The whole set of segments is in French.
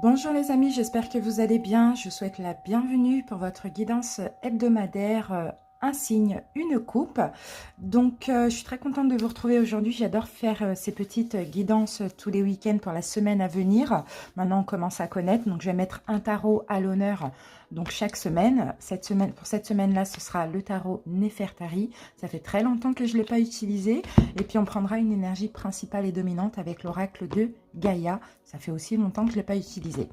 Bonjour les amis, j'espère que vous allez bien. Je vous souhaite la bienvenue pour votre guidance hebdomadaire, un signe, une coupe. Donc, je suis très contente de vous retrouver aujourd'hui. J'adore faire ces petites guidances tous les week-ends pour la semaine à venir. Maintenant, on commence à connaître. Donc, je vais mettre un tarot à l'honneur. Donc, chaque semaine. Pour cette semaine-là, ce sera le tarot Néfertari. Ça fait très longtemps que je ne l'ai pas utilisé. Et puis, on prendra une énergie principale et dominante avec l'oracle de Gaïa. Ça fait aussi longtemps que je ne l'ai pas utilisé.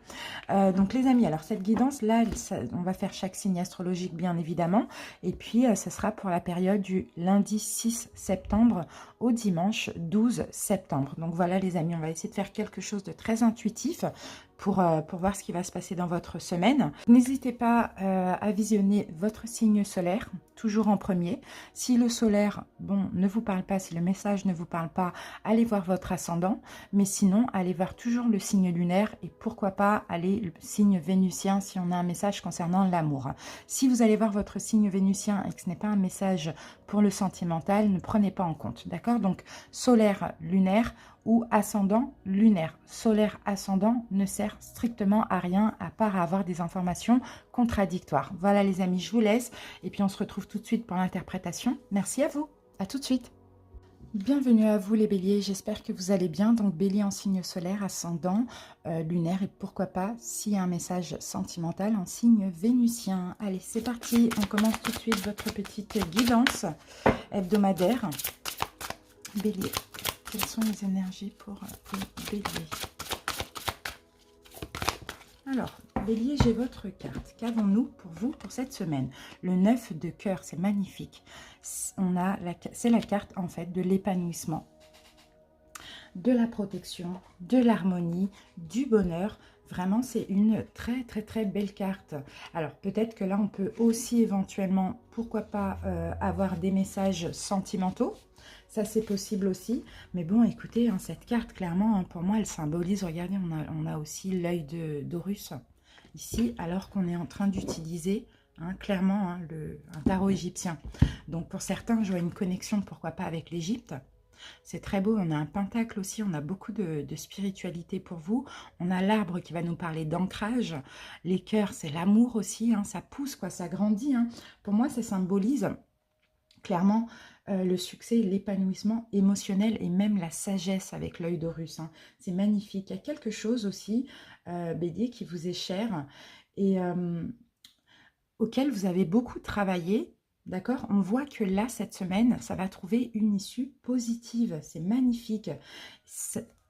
Donc les amis, alors cette guidance-là, on va faire chaque signe astrologique bien évidemment. Et puis, ce sera pour la période du lundi 6 septembre au dimanche 12 septembre. Donc voilà les amis, on va essayer de faire quelque chose de très intuitif pour voir ce qui va se passer dans votre semaine. N'hésitez pas à visionner votre signe solaire, toujours en premier. Si le solaire, bon, ne vous parle pas, si le message ne vous parle pas, allez voir votre ascendant. Mais sinon, allez voir toujours le signe lunaire et pourquoi pas aller le signe vénusien si on a un message concernant l'amour. Si vous allez voir votre signe vénusien et que ce n'est pas un message pour le sentimental, ne prenez pas en compte, d'accord? Donc, solaire, lunaire ou ascendant lunaire. Solaire ascendant ne sert strictement à rien à part à avoir des informations contradictoires. Voilà les amis, je vous laisse et puis on se retrouve tout de suite pour l'interprétation. Merci à vous, à tout de suite. Bienvenue à vous les béliers, j'espère que vous allez bien. Donc bélier en signe solaire, ascendant, lunaire et pourquoi pas, s'il y a un message sentimental, en signe vénusien. Allez, c'est parti, on commence tout de suite votre petite guidance hebdomadaire. Bélier, quelles sont les énergies pour les béliers? Alors, bélier, j'ai votre carte. Qu'avons-nous pour vous pour cette semaine? Le 9 de cœur, c'est magnifique. C'est la carte en fait de l'épanouissement, de la protection, de l'harmonie, du bonheur. Vraiment, c'est une très très très belle carte. Alors peut-être que là, on peut aussi éventuellement, pourquoi pas, avoir des messages sentimentaux. Ça, c'est possible aussi. Mais bon, écoutez, hein, cette carte, clairement, hein, pour moi, elle symbolise, regardez, on a aussi l'œil d'Horus ici, alors qu'on est en train d'utiliser clairement un tarot égyptien. Donc, pour certains, je vois une connexion, pourquoi pas, avec l'Égypte. C'est très beau, on a un pentacle aussi, on a beaucoup de spiritualité pour vous. On a l'arbre qui va nous parler d'ancrage. Les cœurs, c'est l'amour aussi, hein, ça pousse, quoi, ça grandit. Hein. Pour moi, ça symbolise clairement le succès, l'épanouissement émotionnel et même la sagesse avec l'œil d'Horus. Hein. C'est magnifique. Il y a quelque chose aussi, bélier, qui vous est cher et auquel vous avez beaucoup travaillé. D'accord? On voit que là, cette semaine, ça va trouver une issue positive. C'est magnifique.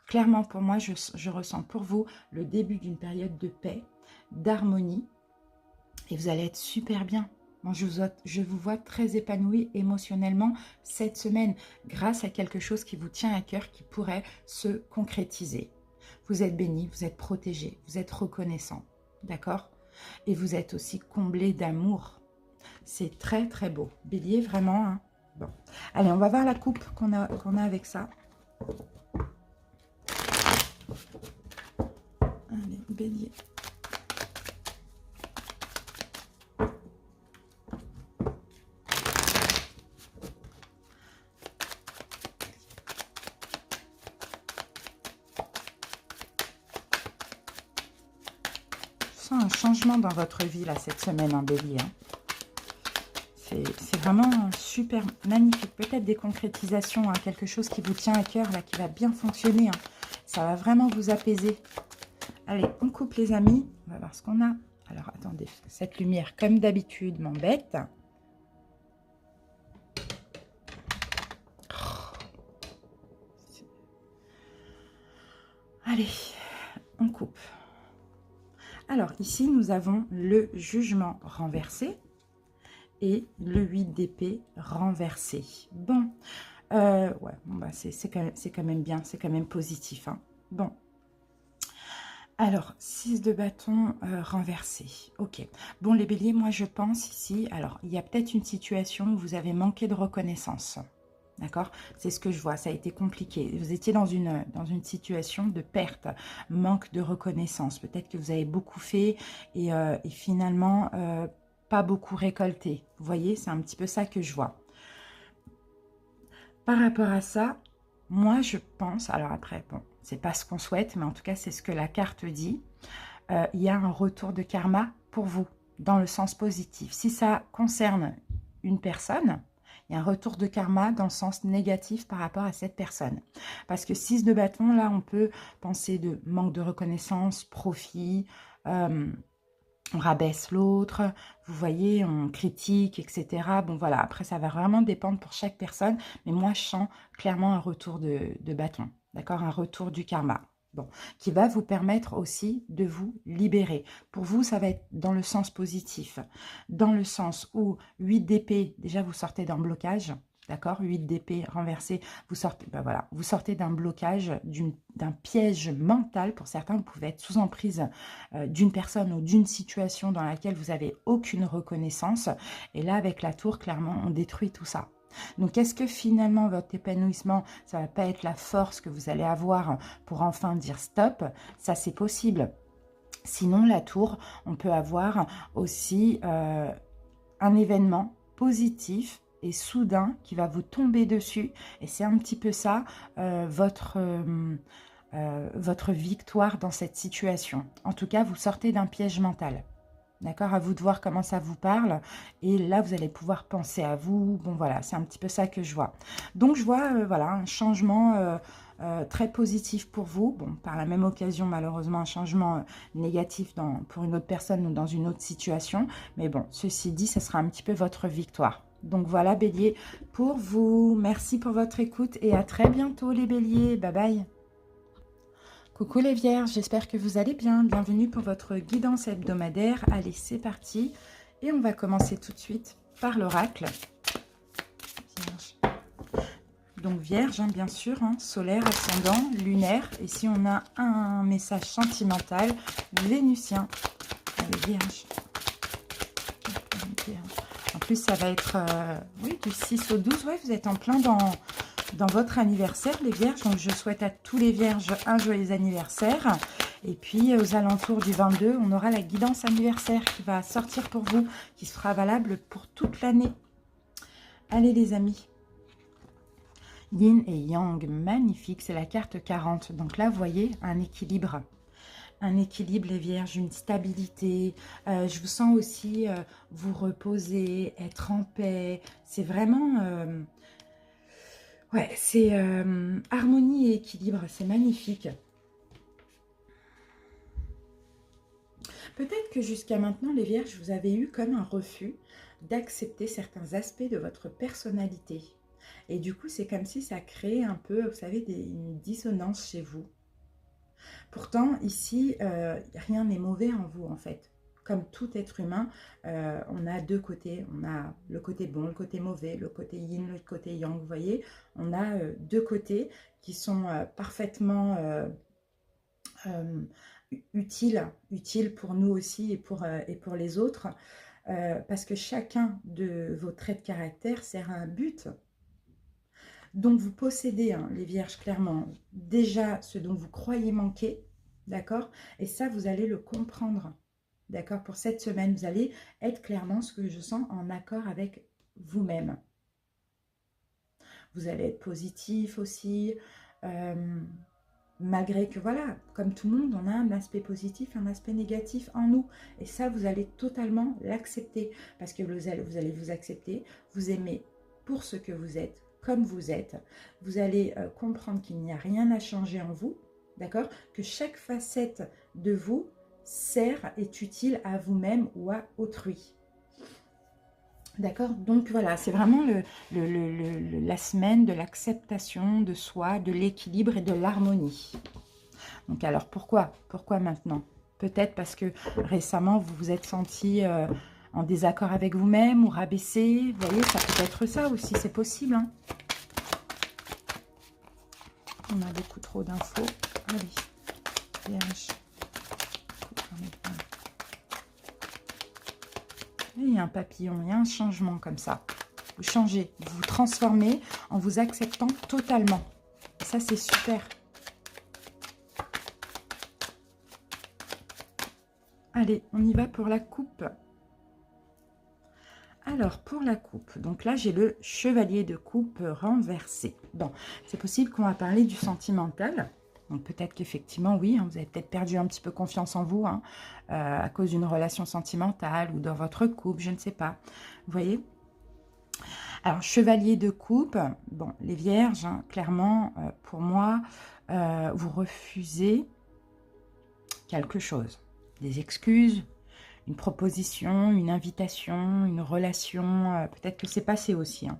Clairement, pour moi, je ressens pour vous le début d'une période de paix, d'harmonie. Et vous allez être super bien. Bon, je vous vois très épanoui émotionnellement cette semaine grâce à quelque chose qui vous tient à cœur, qui pourrait se concrétiser. Vous êtes béni, vous êtes protégé, vous êtes reconnaissant. D'accord? Et vous êtes aussi comblé d'amour. C'est très très beau. Bélier, vraiment. Hein. Bon. Allez, on va voir la coupe qu'on a avec ça. Allez, bélier. Je sens un changement dans votre vie là cette semaine en bélier. Hein. C'est vraiment super magnifique. Peut-être des concrétisations, hein, quelque chose qui vous tient à cœur, là, qui va bien fonctionner. Hein. Ça va vraiment vous apaiser. Allez, on coupe les amis. On va voir ce qu'on a. Alors, attendez, cette lumière, comme d'habitude, m'embête. Allez, on coupe. Alors, ici, nous avons le jugement renversé. Et le 8 d'épée renversé. Bon, ouais, bon bah c'est quand même bien, c'est quand même positif. Hein. Bon, alors 6 de bâton renversé. Ok, bon les béliers, moi je pense ici, alors il y a peut-être une situation où vous avez manqué de reconnaissance. D'accord? C'est ce que je vois, ça a été compliqué. Vous étiez dans une situation de perte, manque de reconnaissance. Peut-être que vous avez beaucoup fait et finalement... pas beaucoup récolté. Vous voyez, c'est un petit peu ça que je vois. Par rapport à ça, moi, je pense, alors après, bon, c'est pas ce qu'on souhaite, mais en tout cas, c'est ce que la carte dit. Il y a un retour de karma pour vous, dans le sens positif. Si ça concerne une personne, il y a un retour de karma dans le sens négatif par rapport à cette personne. Parce que 6 de bâton, là, on peut penser de manque de reconnaissance, profit, on rabaisse l'autre, vous voyez, on critique, etc. Bon, voilà, après, ça va vraiment dépendre pour chaque personne, mais moi, je sens clairement un retour de bâton, d'accord? Un retour du karma, bon, qui va vous permettre aussi de vous libérer. Pour vous, ça va être dans le sens positif, dans le sens où 8 d'épée, déjà, vous sortez d'un blocage, d'accord? 8 d'épée renversé, vous sortez, ben voilà, vous sortez d'un blocage, d'un piège mental. Pour certains, vous pouvez être sous emprise d'une personne ou d'une situation dans laquelle vous n'avez aucune reconnaissance. Et là, avec la tour, clairement, on détruit tout ça. Donc, est-ce que finalement, votre épanouissement, ça ne va pas être la force que vous allez avoir pour enfin dire stop? Ça, c'est possible. Sinon, la tour, on peut avoir aussi un événement positif et soudain qui va vous tomber dessus. Et c'est un petit peu ça, votre victoire dans cette situation. En tout cas, vous sortez d'un piège mental. D'accord? À vous de voir comment ça vous parle. Et là, vous allez pouvoir penser à vous. Bon, voilà, c'est un petit peu ça que je vois. Donc, je vois, voilà, un changement très positif pour vous. Bon, par la même occasion, malheureusement, un changement négatif pour une autre personne ou dans une autre situation. Mais bon, ceci dit, ce sera un petit peu votre victoire. Donc, voilà, Bélier, pour vous. Merci pour votre écoute et à très bientôt, les Béliers. Bye bye. Coucou les Vierges, j'espère que vous allez bien. Bienvenue pour votre guidance hebdomadaire. Allez, c'est parti. Et on va commencer tout de suite par l'oracle. Vierge. Donc Vierge, hein, bien sûr, hein, solaire, ascendant, lunaire. Et si on a un message sentimental, vénusien. Allez, Vierge. En plus, ça va être oui, du 6 au 12. Ouais, vous êtes en plein dans votre anniversaire, les Vierges. Donc, je souhaite à tous les Vierges un joyeux anniversaire. Et puis, aux alentours du 22, on aura la guidance anniversaire qui va sortir pour vous, qui sera valable pour toute l'année. Allez, les amis. Yin et Yang, magnifique. C'est la carte 40. Donc là, vous voyez, un équilibre. Un équilibre, les Vierges, une stabilité. Je vous sens aussi vous reposer, être en paix. C'est vraiment... ouais, c'est harmonie et équilibre. C'est magnifique. Peut-être que jusqu'à maintenant, les Vierges, vous avez eu comme un refus d'accepter certains aspects de votre personnalité. Et du coup, c'est comme si ça crée un peu, vous savez, une dissonance chez vous. Pourtant, ici, rien n'est mauvais en vous, en fait. Comme tout être humain, on a deux côtés. On a le côté bon, le côté mauvais, le côté yin, le côté yang. Vous voyez, on a deux côtés qui sont parfaitement utiles pour nous aussi et pour les autres. Parce que chacun de vos traits de caractère sert à un but. Donc, vous possédez, hein, les Vierges, clairement, déjà ce dont vous croyez manquer, d'accord? Et ça, vous allez le comprendre, d'accord? Pour cette semaine, vous allez être clairement, ce que je sens, en accord avec vous-même. Vous allez être positif aussi, malgré que, voilà, comme tout le monde, on a un aspect positif, un aspect négatif en nous. Et ça, vous allez totalement l'accepter, parce que vous allez vous accepter, vous aimer pour ce que vous êtes, comme vous êtes. Vous allez comprendre qu'il n'y a rien à changer en vous, d'accord? Que chaque facette de vous sert, est utile à vous-même ou à autrui. D'accord? Donc voilà, c'est vraiment la semaine de l'acceptation de soi, de l'équilibre et de l'harmonie. Donc alors pourquoi? Pourquoi maintenant? Peut-être parce que récemment vous vous êtes senti en désaccord avec vous-même ou rabaissé. Vous voyez, ça peut être ça aussi, c'est possible. Hein. On a beaucoup trop d'infos. Allez, Vierge. Il y a un papillon, il y a un changement comme ça. Vous changez, vous vous transformez en vous acceptant totalement. Et ça, c'est super. Allez, on y va pour la coupe. Alors, pour la coupe, donc là, j'ai le chevalier de coupe renversé. Bon, c'est possible qu'on va parler du sentimental. Donc, peut-être qu'effectivement, oui, hein, vous avez peut-être perdu un petit peu confiance en vous hein, à cause d'une relation sentimentale ou dans votre couple, je ne sais pas. Vous voyez? Alors, chevalier de coupe, bon, les vierges, hein, clairement, pour moi, vous refusez quelque chose. Des excuses, une proposition, une invitation, une relation, peut-être que c'est passé aussi, hein.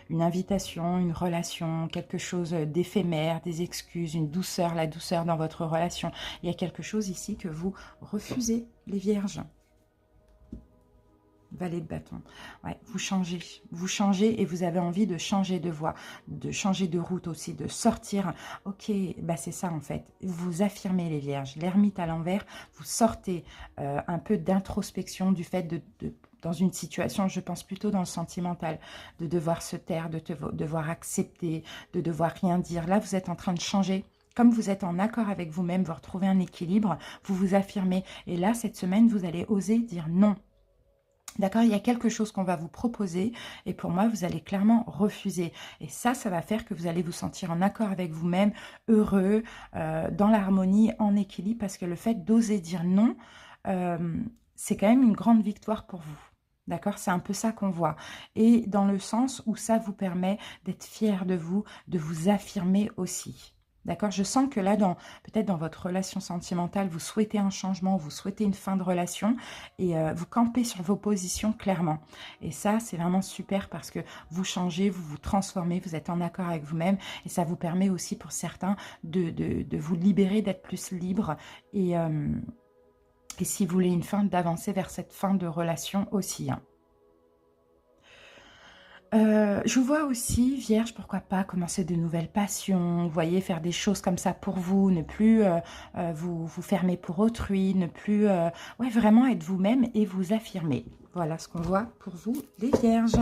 Une invitation, une relation, quelque chose d'éphémère, des excuses, une douceur, la douceur dans votre relation. Il y a quelque chose ici que vous refusez, les vierges. Valet de bâton. Ouais, vous changez et vous avez envie de changer de voie, de changer de route aussi, de sortir. Ok, bah c'est ça en fait. Vous affirmez les vierges, l'ermite à l'envers, vous sortez un peu d'introspection du fait dans une situation, je pense plutôt dans le sentimental, de devoir se taire, de devoir accepter, de devoir rien dire. Là, vous êtes en train de changer. Comme vous êtes en accord avec vous-même, vous retrouvez un équilibre, vous vous affirmez. Et là, cette semaine, vous allez oser dire non. D'accord, il y a quelque chose qu'on va vous proposer et pour moi, vous allez clairement refuser. Et ça va faire que vous allez vous sentir en accord avec vous-même, heureux, dans l'harmonie, en équilibre, parce que le fait d'oser dire non, c'est quand même une grande victoire pour vous. D'accord, c'est un peu ça qu'on voit. Et dans le sens où ça vous permet d'être fier de vous affirmer aussi. D'accord, je sens que là, peut-être dans votre relation sentimentale, vous souhaitez un changement, vous souhaitez une fin de relation et vous campez sur vos positions clairement. Et ça, c'est vraiment super parce que vous changez, vous vous transformez, vous êtes en accord avec vous-même et ça vous permet aussi pour certains de vous libérer, d'être plus libre et si vous voulez une fin, d'avancer vers cette fin de relation aussi, hein. Je vous vois aussi, Vierge, pourquoi pas commencer de nouvelles passions, vous voyez, faire des choses comme ça pour vous, ne plus vous fermer pour autrui, ne plus, ouais, vraiment être vous-même et vous affirmer. Voilà ce qu'on voit pour vous, les Vierges.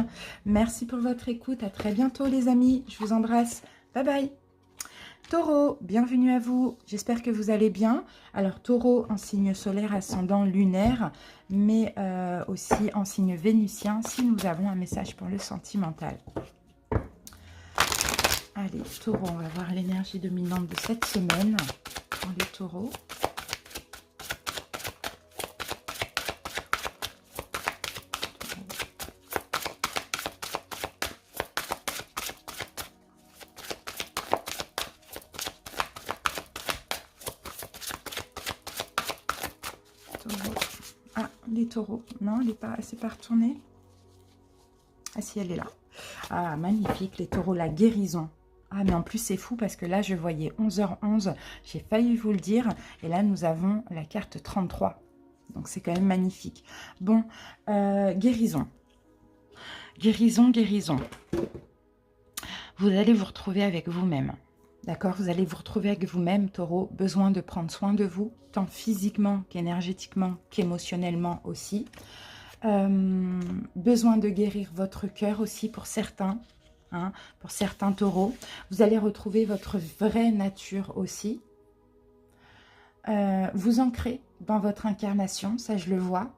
Merci pour votre écoute, à très bientôt les amis, je vous embrasse, bye bye. Taureau, bienvenue à vous, j'espère que vous allez bien. Alors Taureau en signe solaire, ascendant lunaire, mais aussi en signe vénusien, si nous avons un message pour le sentimental. Allez, Taureau, on va voir l'énergie dominante de cette semaine pour les taureaux. Ah, les taureaux. Non, c'est pas retourné. Ah si, elle est là. Ah, magnifique, les taureaux, la guérison. Ah, mais en plus, c'est fou parce que là, je voyais 11h11. J'ai failli vous le dire. Et là, nous avons la carte 33. Donc, c'est quand même magnifique. Bon, guérison. Guérison, guérison. Vous allez vous retrouver avec vous-même. D'accord, vous allez vous retrouver avec vous-même, taureau, besoin de prendre soin de vous, tant physiquement qu'énergétiquement, qu'émotionnellement aussi. Besoin de guérir votre cœur aussi pour certains, hein, pour certains taureaux. Vous allez retrouver votre vraie nature aussi. Vous ancrez dans votre incarnation, ça je le vois.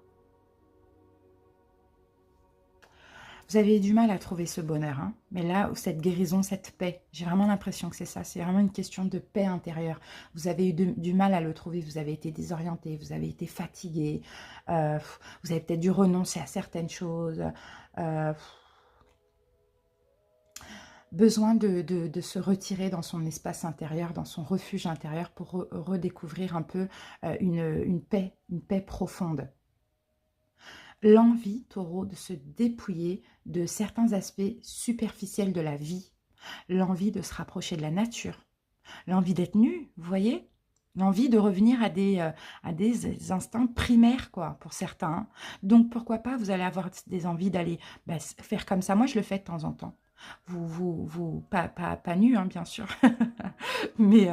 Vous avez du mal à trouver ce bonheur, hein, mais là, cette guérison, cette paix, j'ai vraiment l'impression que c'est ça. C'est vraiment une question de paix intérieure. Vous avez eu du mal à le trouver, vous avez été désorienté, vous avez été fatigué, vous avez peut-être dû renoncer à certaines choses. Besoin de se retirer dans son espace intérieur, dans son refuge intérieur pour redécouvrir un peu une paix profonde. L'envie, taureau, de se dépouiller de certains aspects superficiels de la vie. L'envie de se rapprocher de la nature. L'envie d'être nu, vous voyez? L'envie de revenir à des instincts primaires, quoi, pour certains, hein. Donc, pourquoi pas, vous allez avoir des envies d'aller faire comme ça. Moi, je le fais de temps en temps. Pas nu, hein, bien sûr, mais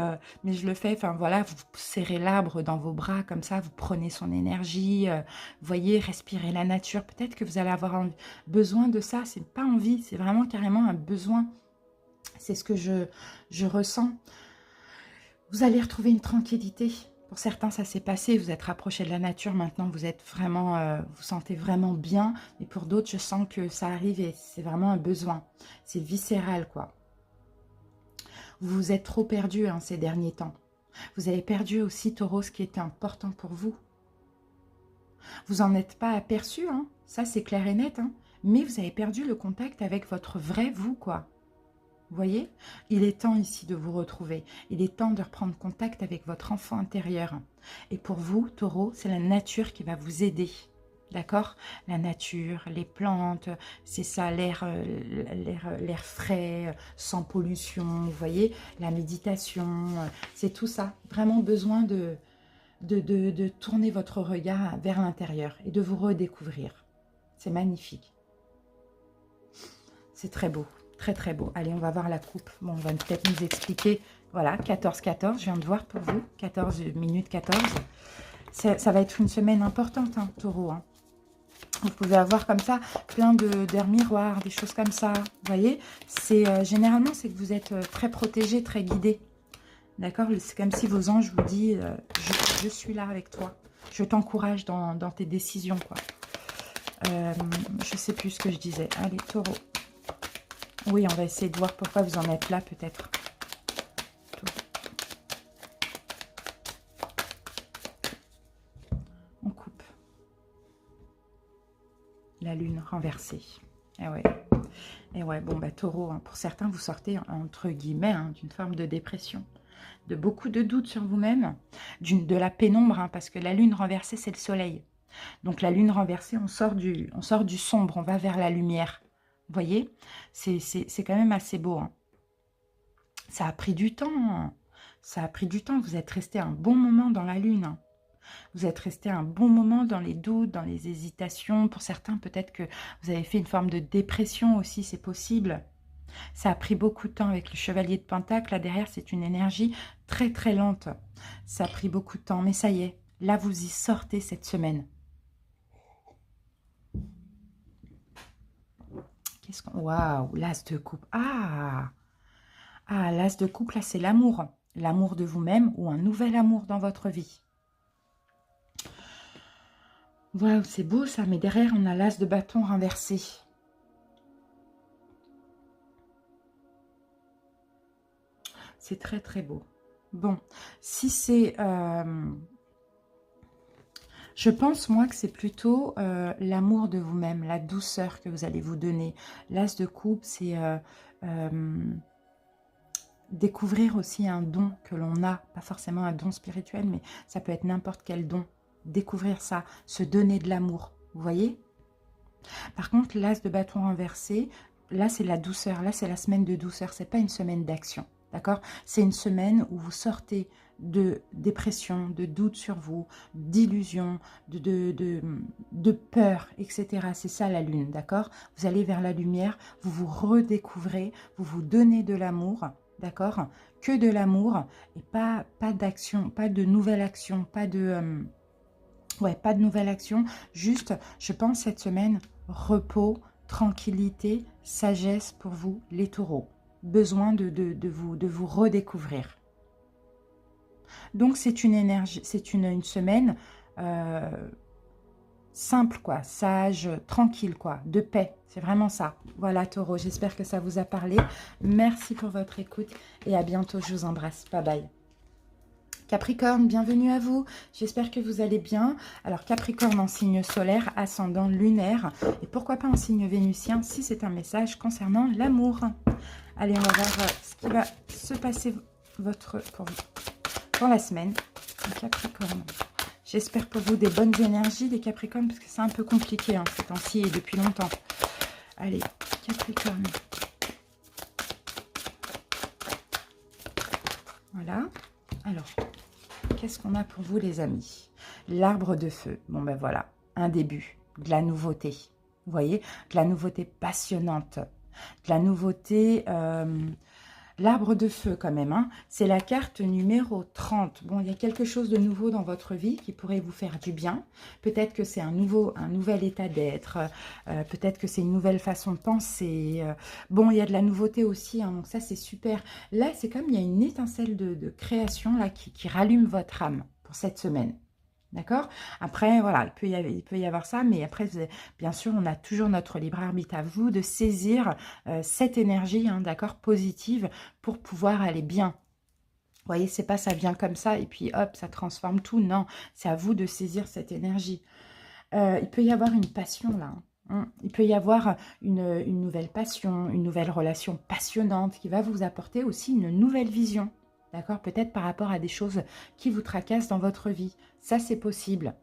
je le fais, enfin voilà, vous serrez l'arbre dans vos bras comme ça, vous prenez son énergie, vous voyez, respirez la nature, peut-être que vous allez avoir besoin de ça, c'est pas envie, c'est vraiment carrément un besoin, c'est ce que je ressens. Vous allez retrouver une tranquillité, Pour certains, ça s'est passé, vous êtes rapproché de la nature, maintenant vous êtes vraiment, vous sentez vraiment bien. Et pour d'autres, je sens que ça arrive et c'est vraiment un besoin. C'est viscéral, quoi. Vous vous êtes trop perdu hein, ces derniers temps. Vous avez perdu aussi, Taureau, ce qui était important pour vous. Vous n'en êtes pas aperçu, hein, ça c'est clair et net, hein, mais vous avez perdu le contact avec votre vrai vous, quoi. Vous voyez? Il est temps ici de vous retrouver. Il est temps de reprendre contact avec votre enfant intérieur. Et pour vous, Taureau, c'est la nature qui va vous aider. D'accord? La nature, les plantes, c'est ça, l'air frais, sans pollution, vous voyez? La méditation, c'est tout ça. Vraiment besoin de tourner votre regard vers l'intérieur et de vous redécouvrir. C'est magnifique. C'est très beau. Très très beau. Allez, on va voir la coupe. Bon, on va peut-être nous expliquer. Voilà, 14-14, je viens de voir pour vous. 14 minutes 14. Ça va être une semaine importante, hein, Taureau. Hein. Vous pouvez avoir comme ça plein d'air miroirs, des choses comme ça. Vous voyez, généralement, c'est que vous êtes très protégé, très guidé. D'accord? C'est comme si vos anges vous disent je suis là avec toi. Je t'encourage dans tes décisions, quoi. Je sais plus ce que je disais. Allez, Taureau. Oui, on va essayer de voir pourquoi vous en êtes là, peut-être. On coupe. La lune renversée. Eh ouais. Et ouais, bon, bah, Taureau, hein, pour certains, vous sortez, entre guillemets, hein, d'une forme de dépression. De beaucoup de doutes sur vous-même. De la pénombre, hein, parce que la lune renversée, c'est le soleil. Donc, la lune renversée, on sort du sombre, on va vers la lumière. Vous voyez, c'est quand même assez beau. Hein. Ça a pris du temps. Hein. Ça a pris du temps. Vous êtes resté un bon moment dans la lune. Hein. Vous êtes resté un bon moment dans les doutes, dans les hésitations. Pour certains, peut-être que vous avez fait une forme de dépression aussi, c'est possible. Ça a pris beaucoup de temps avec le chevalier de Pentacle. Là, derrière, c'est une énergie très, très lente. Ça a pris beaucoup de temps. Mais ça y est, là, vous y sortez cette semaine. Waouh, l'as de coupe. Ah, l'as de coupe, là, c'est l'amour. L'amour de vous-même ou un nouvel amour dans votre vie. Waouh, c'est beau ça, mais derrière, on a l'as de bâton renversé. C'est très, très beau. Bon, si c'est... je pense, moi, que c'est plutôt l'amour de vous-même, la douceur que vous allez vous donner. L'as de coupe, c'est découvrir aussi un don que l'on a. Pas forcément un don spirituel, mais ça peut être n'importe quel don. Découvrir ça, se donner de l'amour. Vous voyez? Par contre, l'as de bâton renversé, là, c'est la douceur. Là, c'est la semaine de douceur. C'est pas une semaine d'action. D'accord? C'est une semaine où vous sortez de dépression, de doute sur vous, d'illusion, de peur, etc. C'est ça la lune, d'accord? Vous allez vers la lumière, vous vous redécouvrez, vous vous donnez de l'amour, d'accord? Que de l'amour et pas d'action, pas de nouvelle action, pas de... pas de nouvelle action, juste, je pense cette semaine, repos, tranquillité, sagesse pour vous, les taureaux. Besoin de vous redécouvrir. Donc, c'est une énergie, c'est une semaine simple, quoi, sage, tranquille, quoi, de paix. C'est vraiment ça. Voilà, Taureau, j'espère que ça vous a parlé. Merci pour votre écoute et à bientôt. Je vous embrasse. Bye bye. Capricorne, bienvenue à vous. J'espère que vous allez bien. Alors, Capricorne en signe solaire, ascendant lunaire. Et pourquoi pas en signe vénusien si c'est un message concernant l'amour. Allez, on va voir ce qui va se passer pour la semaine. Capricorne. J'espère pour vous des bonnes énergies, les Capricornes, parce que c'est un peu compliqué hein, ces temps-ci et depuis longtemps. Allez, Capricorne. Voilà. Alors, qu'est-ce qu'on a pour vous, les amis? L'arbre de feu. Bon, ben voilà, un début, de la nouveauté. Vous voyez, de la nouveauté passionnante. De la nouveauté... l'arbre de feu, quand même, hein. C'est la carte numéro 30. Bon, il y a quelque chose de nouveau dans votre vie qui pourrait vous faire du bien. Peut-être que c'est un nouvel état d'être. Peut-être que c'est une nouvelle façon de penser. Bon, il y a de la nouveauté aussi, hein, donc ça, c'est super. Là, c'est comme il y a une étincelle de création là qui rallume votre âme. pour cette semaine. D'accord? Après, voilà, il peut y avoir ça, mais après, bien sûr, on a toujours notre libre arbitre, à vous de saisir cette énergie, hein, d'accord, positive, pour pouvoir aller bien. Vous voyez, c'est pas ça vient comme ça et puis hop, ça transforme tout. Non, c'est à vous de saisir cette énergie. Il peut y avoir une passion là. Hein. Il peut y avoir une nouvelle passion, une nouvelle relation passionnante qui va vous apporter aussi une nouvelle vision. D'accord? Peut-être par rapport à des choses qui vous tracassent dans votre vie. Ça, c'est possible.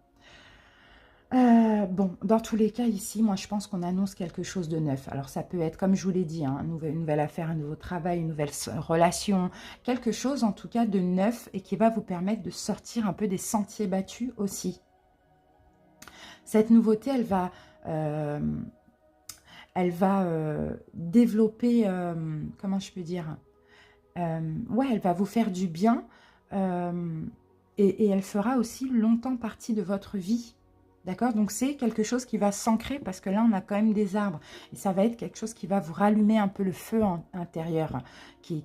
Bon, dans tous les cas, ici, moi, je pense qu'on annonce quelque chose de neuf. Alors, ça peut être, comme je vous l'ai dit, hein, une nouvelle affaire, un nouveau travail, une nouvelle relation, quelque chose, en tout cas, de neuf et qui va vous permettre de sortir un peu des sentiers battus aussi. Cette nouveauté, elle va développer, comment je peux dire, ouais, elle va vous faire du bien et elle fera aussi longtemps partie de votre vie. D'accord? Donc, c'est quelque chose qui va s'ancrer parce que là, on a quand même des arbres. Et ça va être quelque chose qui va vous rallumer un peu le feu intérieur qui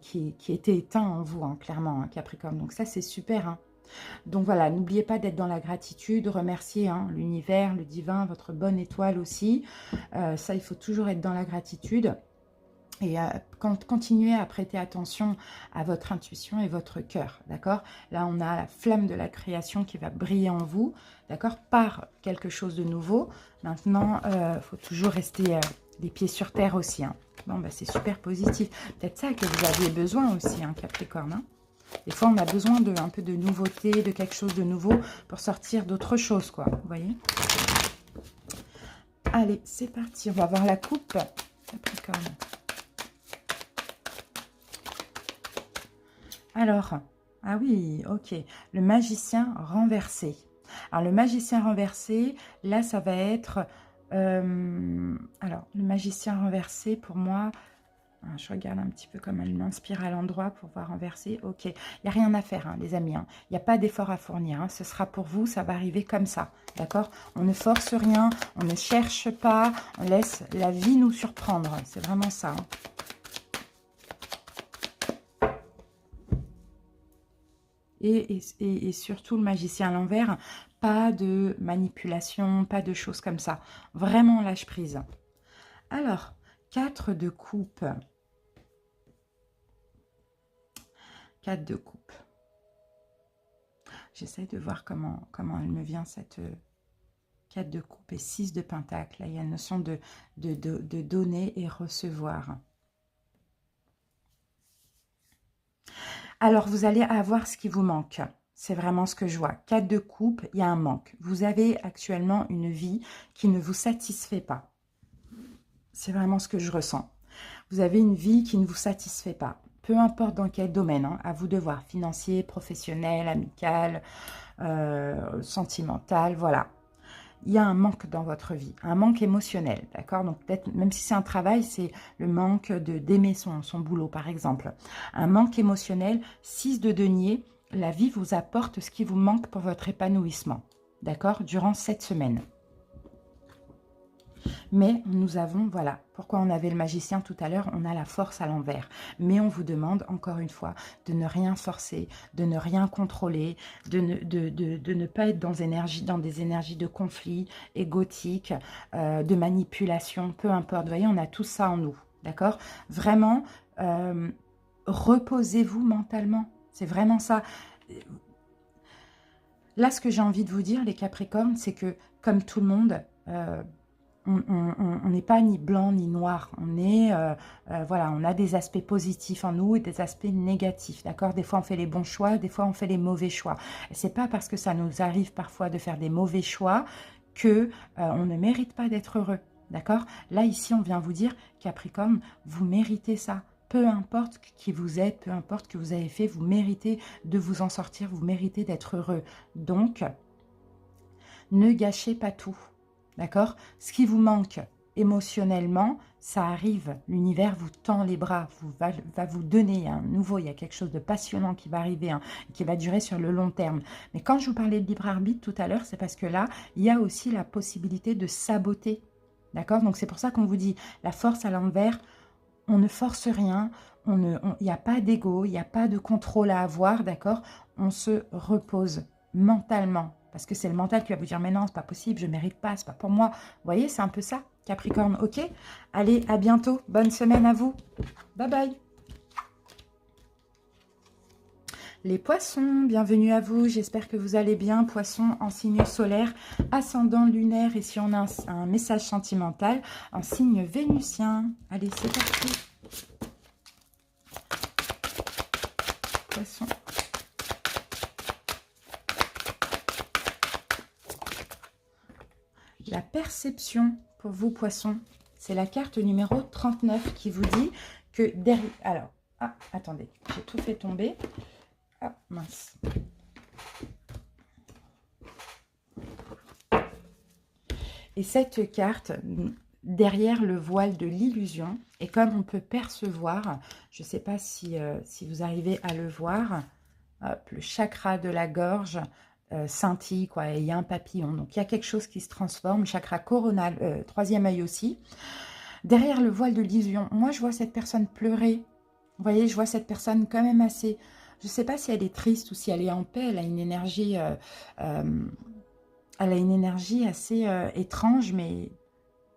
était éteint en vous, hein, clairement, hein, Capricorne. Donc, ça, c'est super. Hein. Donc, voilà, n'oubliez pas d'être dans la gratitude, remercier hein, l'univers, le divin, votre bonne étoile aussi. Ça, il faut toujours être dans la gratitude. Et continuez à prêter attention à votre intuition et votre cœur, d'accord? Là, on a la flamme de la création qui va briller en vous, d'accord? Par quelque chose de nouveau. Maintenant, il faut toujours rester les pieds sur terre aussi. Hein. Bon, bah, c'est super positif. Peut-être ça que vous aviez besoin aussi, hein, Capricorne. Hein. Des fois, on a besoin un peu de nouveauté, de quelque chose de nouveau pour sortir d'autre chose, quoi. Vous voyez? Allez, c'est parti. On va voir la coupe, Capricorne. Alors, ah oui, ok, le magicien renversé. Alors, le magicien renversé, là, ça va être... alors, le magicien renversé, pour moi, je regarde un petit peu comme elle m'inspire à l'endroit pour voir renverser. Ok, il n'y a rien à faire, hein, les amis. Il n'y a pas d'effort à fournir. Hein, ce sera pour vous, ça va arriver comme ça. D'accord? On ne force rien, on ne cherche pas, on laisse la vie nous surprendre. C'est vraiment ça. Hein. Et surtout le magicien à l'envers, pas de manipulation, pas de choses comme ça. Vraiment lâche prise. Alors, 4 de coupe. 4 de coupe. J'essaie de voir comment elle me vient cette 4 de coupe et 6 de pentacle. Là, il y a une notion de donner et recevoir. Alors, vous allez avoir ce qui vous manque. C'est vraiment ce que je vois. 4 de coupe, il y a un manque. Vous avez actuellement une vie qui ne vous satisfait pas. C'est vraiment ce que je ressens. Vous avez une vie qui ne vous satisfait pas. Peu importe dans quel domaine, hein, à vous de voir. Financier, professionnel, amical, sentimental, voilà. Il y a un manque dans votre vie, un manque émotionnel, d'accord? Donc peut-être, même si c'est un travail, c'est le manque d'aimer son boulot, par exemple. Un manque émotionnel, 6 de denier, la vie vous apporte ce qui vous manque pour votre épanouissement, d'accord? Durant cette semaine. Mais nous avons, voilà, pourquoi on avait le magicien tout à l'heure, on a la force à l'envers. Mais on vous demande, encore une fois, de ne rien forcer, de ne rien contrôler, de ne pas être dans des énergies de conflit, égotique, de manipulation, peu importe. Vous voyez, on a tout ça en nous, d'accord? Vraiment, reposez-vous mentalement. C'est vraiment ça. Là, ce que j'ai envie de vous dire, les Capricornes, c'est que, comme tout le monde... on n'est pas ni blanc ni noir, voilà, on a des aspects positifs en nous et des aspects négatifs, d'accord? Des fois on fait les bons choix, des fois on fait les mauvais choix. Et c'est pas parce que ça nous arrive parfois de faire des mauvais choix que on ne mérite pas d'être heureux, d'accord? Là ici on vient vous dire, Capricorne, vous méritez ça. Peu importe qui vous êtes, peu importe ce que vous avez fait, vous méritez de vous en sortir, vous méritez d'être heureux. Donc, ne gâchez pas tout. D'accord? Ce qui vous manque émotionnellement, ça arrive. L'univers vous tend les bras, va vous donner un nouveau. Il y a quelque chose de passionnant qui va arriver, hein, qui va durer sur le long terme. Mais quand je vous parlais de libre arbitre tout à l'heure, c'est parce que là, il y a aussi la possibilité de saboter. D'accord? Donc c'est pour ça qu'on vous dit la force à l'envers, on ne force rien, il n'y a pas d'ego, il n'y a pas de contrôle à avoir, d'accord? On se repose mentalement. Parce que c'est le mental qui va vous dire, mais non, c'est pas possible, je ne mérite pas, c'est pas pour moi. Vous voyez, c'est un peu ça, Capricorne, ok? Allez, à bientôt, bonne semaine à vous. Bye bye. Les poissons, bienvenue à vous, j'espère que vous allez bien. Poissons en signe solaire, ascendant lunaire, et si on a un message sentimental, en signe vénusien. Allez, c'est parti. Poissons. La perception pour vous, poissons, c'est la carte numéro 39 qui vous dit que derrière... Alors, ah, attendez, j'ai tout fait tomber. Ah, mince. Et cette carte, derrière le voile de l'illusion, et comme on peut percevoir, je ne sais pas si, si vous arrivez à le voir, hop, le chakra de la gorge scintille, quoi, et il y a un papillon. Donc, il y a quelque chose qui se transforme, chakra coronal, troisième œil aussi. Derrière le voile de l'illusion, moi, je vois cette personne pleurer. Vous voyez, je vois cette personne quand même assez... Je ne sais pas si elle est triste ou si elle est en paix. Elle a une énergie, assez étrange, mais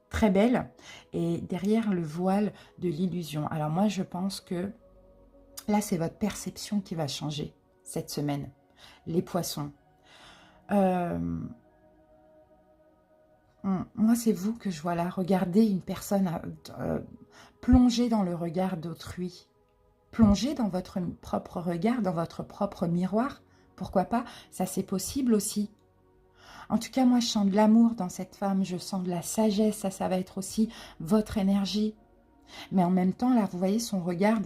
très belle. Et derrière le voile de l'illusion. Alors moi, je pense que là, c'est votre perception qui va changer cette semaine. Les poissons. Moi, c'est vous que je vois là. Regardez une personne plonger dans le regard d'autrui. Plonger dans votre propre regard, dans votre propre miroir. Pourquoi pas? Ça, c'est possible aussi. En tout cas, moi, je sens de l'amour dans cette femme. Je sens de la sagesse. Ça va être aussi votre énergie. Mais en même temps, là, vous voyez son regard.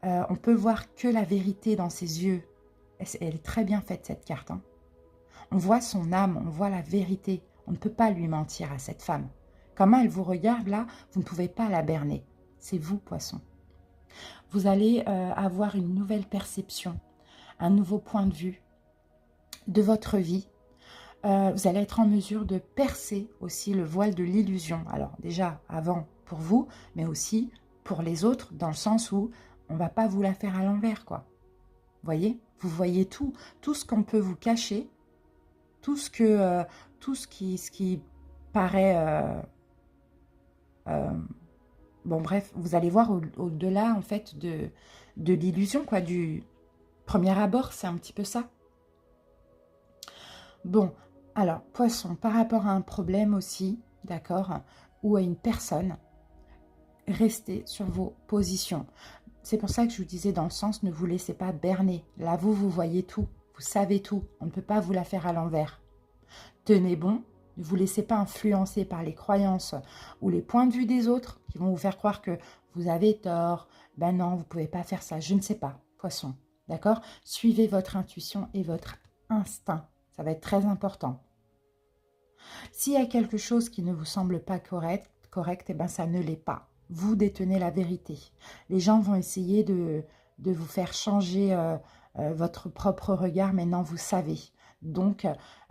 On peut voir que la vérité dans ses yeux. Elle est très bien faite, cette carte. Hein. On voit son âme, on voit la vérité. On ne peut pas lui mentir à cette femme. Comment elle vous regarde, là, vous ne pouvez pas la berner. C'est vous, poisson. Vous allez avoir une nouvelle perception, un nouveau point de vue de votre vie. Vous allez être en mesure de percer aussi le voile de l'illusion. Alors déjà, avant pour vous, mais aussi pour les autres, dans le sens où on ne va pas vous la faire à l'envers, quoi. Vous voyez? Vous voyez tout ce qu'on peut vous cacher, tout ce qui paraît... bon, bref, vous allez voir au-delà, en fait, de l'illusion, quoi, du premier abord, c'est un petit peu ça. Bon, alors, poisson, par rapport à un problème aussi, d'accord, ou à une personne, restez sur vos positions. C'est pour ça que je vous disais dans le sens, ne vous laissez pas berner. Là, vous voyez tout, vous savez tout, on ne peut pas vous la faire à l'envers. Tenez bon. Ne vous laissez pas influencer par les croyances ou les points de vue des autres qui vont vous faire croire que vous avez tort. Ben non, vous ne pouvez pas faire ça. Je ne sais pas, poisson. D'accord? Suivez votre intuition et votre instinct. Ça va être très important. S'il y a quelque chose qui ne vous semble pas correct, eh ben ça ne l'est pas. Vous détenez la vérité. Les gens vont essayer de vous faire changer votre propre regard, mais non, vous savez. Donc,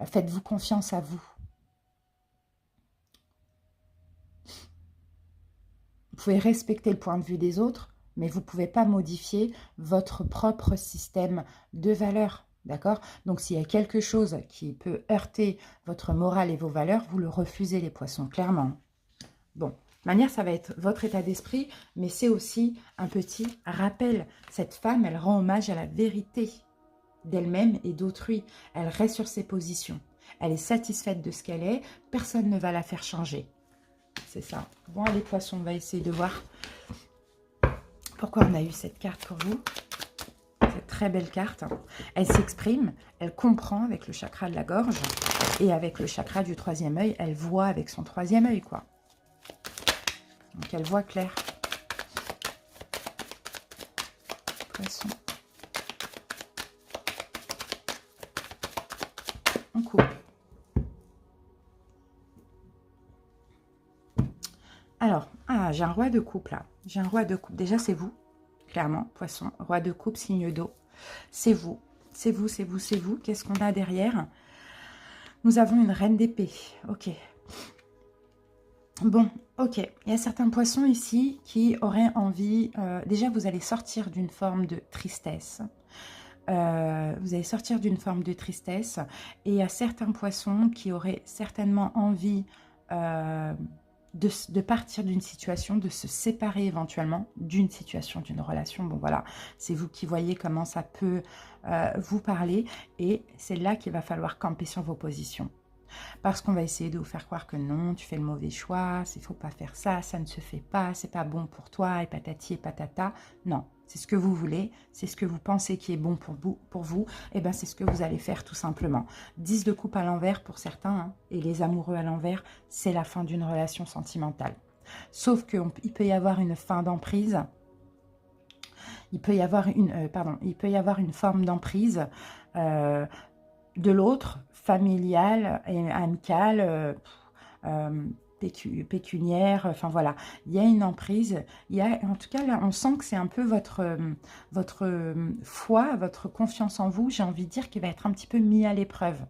faites-vous confiance à vous. Vous pouvez respecter le point de vue des autres, mais vous ne pouvez pas modifier votre propre système de valeurs. D'accord? Donc, s'il y a quelque chose qui peut heurter votre morale et vos valeurs, vous le refusez, les poissons, clairement. Bon, de toute manière, ça va être votre état d'esprit, mais c'est aussi un petit rappel. Cette femme, elle rend hommage à la vérité d'elle-même et d'autrui. Elle reste sur ses positions. Elle est satisfaite de ce qu'elle est. Personne ne va la faire changer. C'est ça. Bon, les poissons, on va essayer de voir pourquoi on a eu cette carte pour vous. Cette très belle carte. Elle s'exprime, elle comprend avec le chakra de la gorge et avec le chakra du troisième œil, elle voit avec son troisième œil, quoi. Donc, elle voit clair. Poisson. On coupe. Alors, j'ai un roi de coupe là. J'ai un roi de coupe. Déjà, c'est vous, clairement, poisson. Roi de coupe, signe d'eau. C'est vous. C'est vous, c'est vous, c'est vous. Qu'est-ce qu'on a derrière? Nous avons une reine d'épée. Ok. Bon, ok. Il y a certains poissons ici qui auraient envie... déjà, vous allez sortir d'une forme de tristesse. Vous allez sortir d'une forme de tristesse. Et il y a certains poissons qui auraient certainement envie de partir d'une situation, de se séparer éventuellement d'une situation, d'une relation. Bon voilà, c'est vous qui voyez comment ça peut vous parler. Et c'est là qu'il va falloir camper sur vos positions. Parce qu'on va essayer de vous faire croire que non, tu fais le mauvais choix, il ne faut pas faire ça, ça ne se fait pas, c'est pas bon pour toi, et patati et patata. Non, c'est ce que vous voulez, c'est ce que vous pensez qui est bon pour vous, et bien c'est ce que vous allez faire tout simplement. 10 de coupe à l'envers pour certains, hein, et les amoureux à l'envers, c'est la fin d'une relation sentimentale. Sauf qu'il peut y avoir une fin d'emprise, il peut y avoir une forme d'emprise de l'autre, familiale et amicale, pécuniaire, enfin voilà, il y a une emprise, en tout cas là on sent que c'est un peu votre foi, votre confiance en vous, j'ai envie de dire, qui va être un petit peu mis à l'épreuve,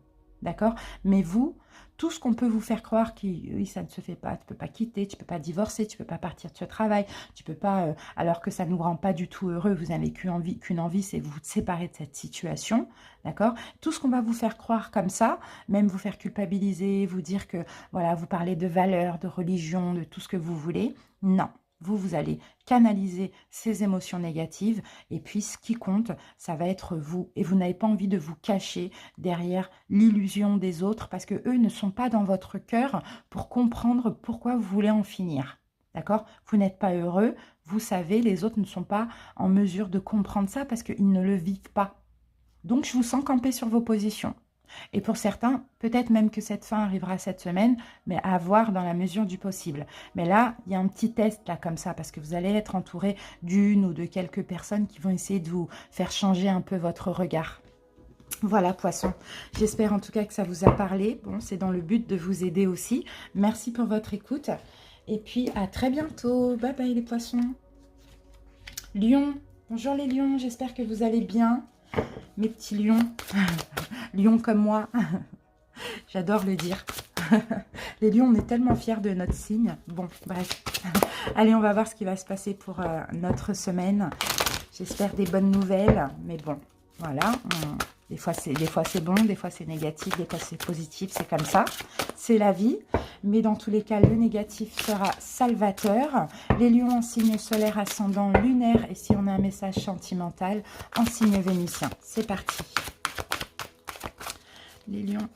d'accord? Mais vous, tout ce qu'on peut vous faire croire que oui, ça ne se fait pas, tu ne peux pas quitter, tu ne peux pas divorcer, tu ne peux pas partir de ce travail, tu ne peux pas, alors que ça ne nous rend pas du tout heureux, vous n'avez qu'une envie, c'est vous séparer de cette situation, d'accord? Tout ce qu'on va vous faire croire comme ça, même vous faire culpabiliser, vous dire que, voilà, vous parlez de valeurs, de religion, de tout ce que vous voulez, non. Vous allez canaliser ces émotions négatives et puis ce qui compte, ça va être vous. Et vous n'avez pas envie de vous cacher derrière l'illusion des autres parce que eux ne sont pas dans votre cœur pour comprendre pourquoi vous voulez en finir. D'accord? Vous n'êtes pas heureux, vous savez, les autres ne sont pas en mesure de comprendre ça parce qu'ils ne le vivent pas. Donc, je vous sens camper sur vos positions. Et pour certains, peut-être même que cette fin arrivera cette semaine, mais à voir dans la mesure du possible. Mais là, il y a un petit test là comme ça, parce que vous allez être entouré d'une ou de quelques personnes qui vont essayer de vous faire changer un peu votre regard. Voilà, poisson. J'espère en tout cas que ça vous a parlé. Bon, c'est dans le but de vous aider aussi. Merci pour votre écoute. Et puis, à très bientôt. Bye bye les poissons. Lion. Bonjour les lions. J'espère que vous allez bien. Mes petits lions. Lions comme moi. J'adore le dire. Les lions, on est tellement fiers de notre signe. Bon, bref. Allez, on va voir ce qui va se passer pour notre semaine. J'espère des bonnes nouvelles. Mais bon, voilà. Des fois, c'est bon, des fois, c'est négatif, des fois, c'est positif. C'est comme ça. C'est la vie. Mais dans tous les cas, le négatif sera salvateur. Les lions en signe solaire, ascendant, lunaire. Et si on a un message sentimental, en signe vénitien. C'est parti. Les lions.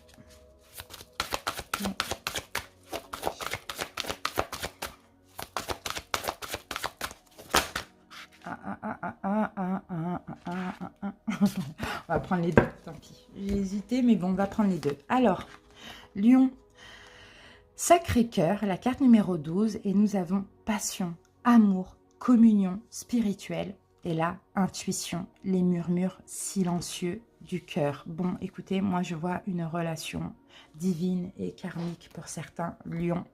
On va prendre les deux, tant pis. J'ai hésité, mais bon, on va prendre les deux. Alors, Lion, Sacré-Cœur, la carte numéro 12, et nous avons passion, amour, communion spirituelle, et là, intuition, les murmures silencieux du cœur. Bon, écoutez, moi, je vois une relation divine et karmique pour certains Lions.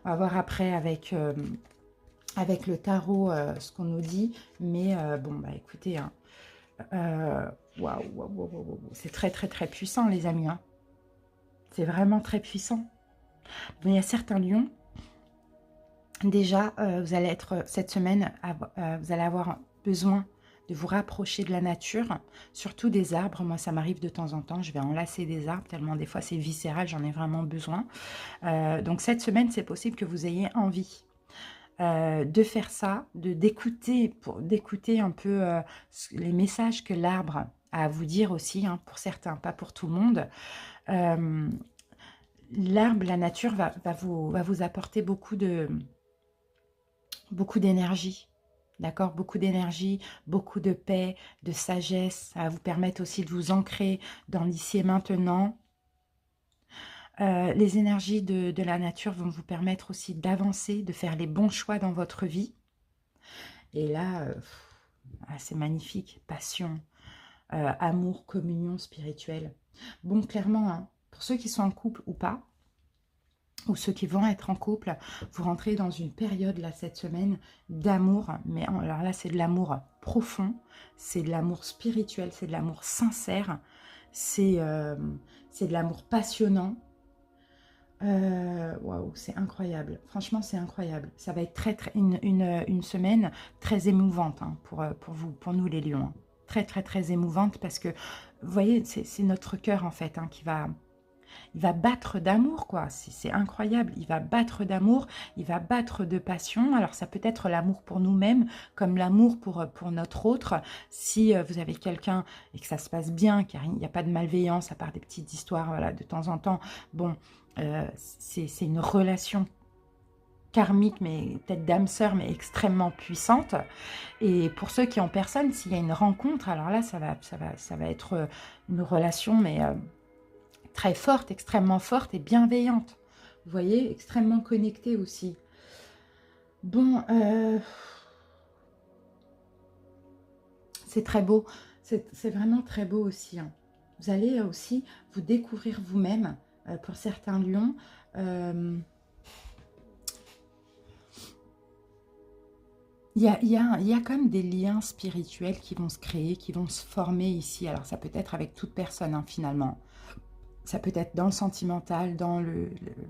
On va voir après avec le tarot ce qu'on nous dit, mais bon, bah écoutez, hein, waouh, c'est très très très puissant les amis, hein. C'est vraiment très puissant. Bon, il y a certains lions, déjà vous allez être cette semaine, vous allez avoir besoin de vous rapprocher de la nature, surtout des arbres. Moi ça m'arrive de temps en temps, je vais enlacer des arbres, tellement des fois c'est viscéral, j'en ai vraiment besoin. Donc cette semaine c'est possible que vous ayez envie de faire ça, d'écouter un peu les messages que l'arbre a à vous dire aussi, hein, pour certains, pas pour tout le monde. L'arbre, la nature va vous apporter beaucoup d'énergie, d'accord? Beaucoup d'énergie, beaucoup de paix, de sagesse. Ça va vous permettre aussi de vous ancrer dans l'ici et maintenant. Les énergies de la nature vont vous permettre aussi d'avancer, de faire les bons choix dans votre vie. Et là, c'est magnifique. Passion, amour, communion spirituelle. Bon, clairement, hein, pour ceux qui sont en couple ou pas, ou ceux qui vont être en couple, vous rentrez dans une période, là, cette semaine, d'amour. Mais alors là, c'est de l'amour profond, c'est de l'amour spirituel, c'est de l'amour sincère, c'est de l'amour passionnant. Waouh, c'est incroyable. Franchement, c'est incroyable. Ça va être une semaine très émouvante, hein, pour vous, pour nous les lions. très, très, très émouvante parce que, vous voyez, c'est notre cœur, en fait, hein, il va battre d'amour, quoi. C'est incroyable. Il va battre d'amour, il va battre de passion. Alors, ça peut être l'amour pour nous-mêmes, comme l'amour pour notre autre. Si vous avez quelqu'un et que ça se passe bien, car il n'y a pas de malveillance, à part des petites histoires, voilà, de temps en temps, bon, c'est une relation karmique, mais peut-être d'âme sœur, mais extrêmement puissante. Et pour ceux qui ont personne, s'il y a une rencontre, alors là, ça va être une relation, mais très forte, extrêmement forte et bienveillante. Vous voyez, extrêmement connectée aussi. Bon, c'est très beau. C'est vraiment très beau aussi, hein. Vous allez aussi vous découvrir vous-même pour certains lions. Il y a quand même des liens spirituels qui vont se créer, qui vont se former ici. Alors, ça peut être avec toute personne, hein, finalement. Ça peut être dans le sentimental,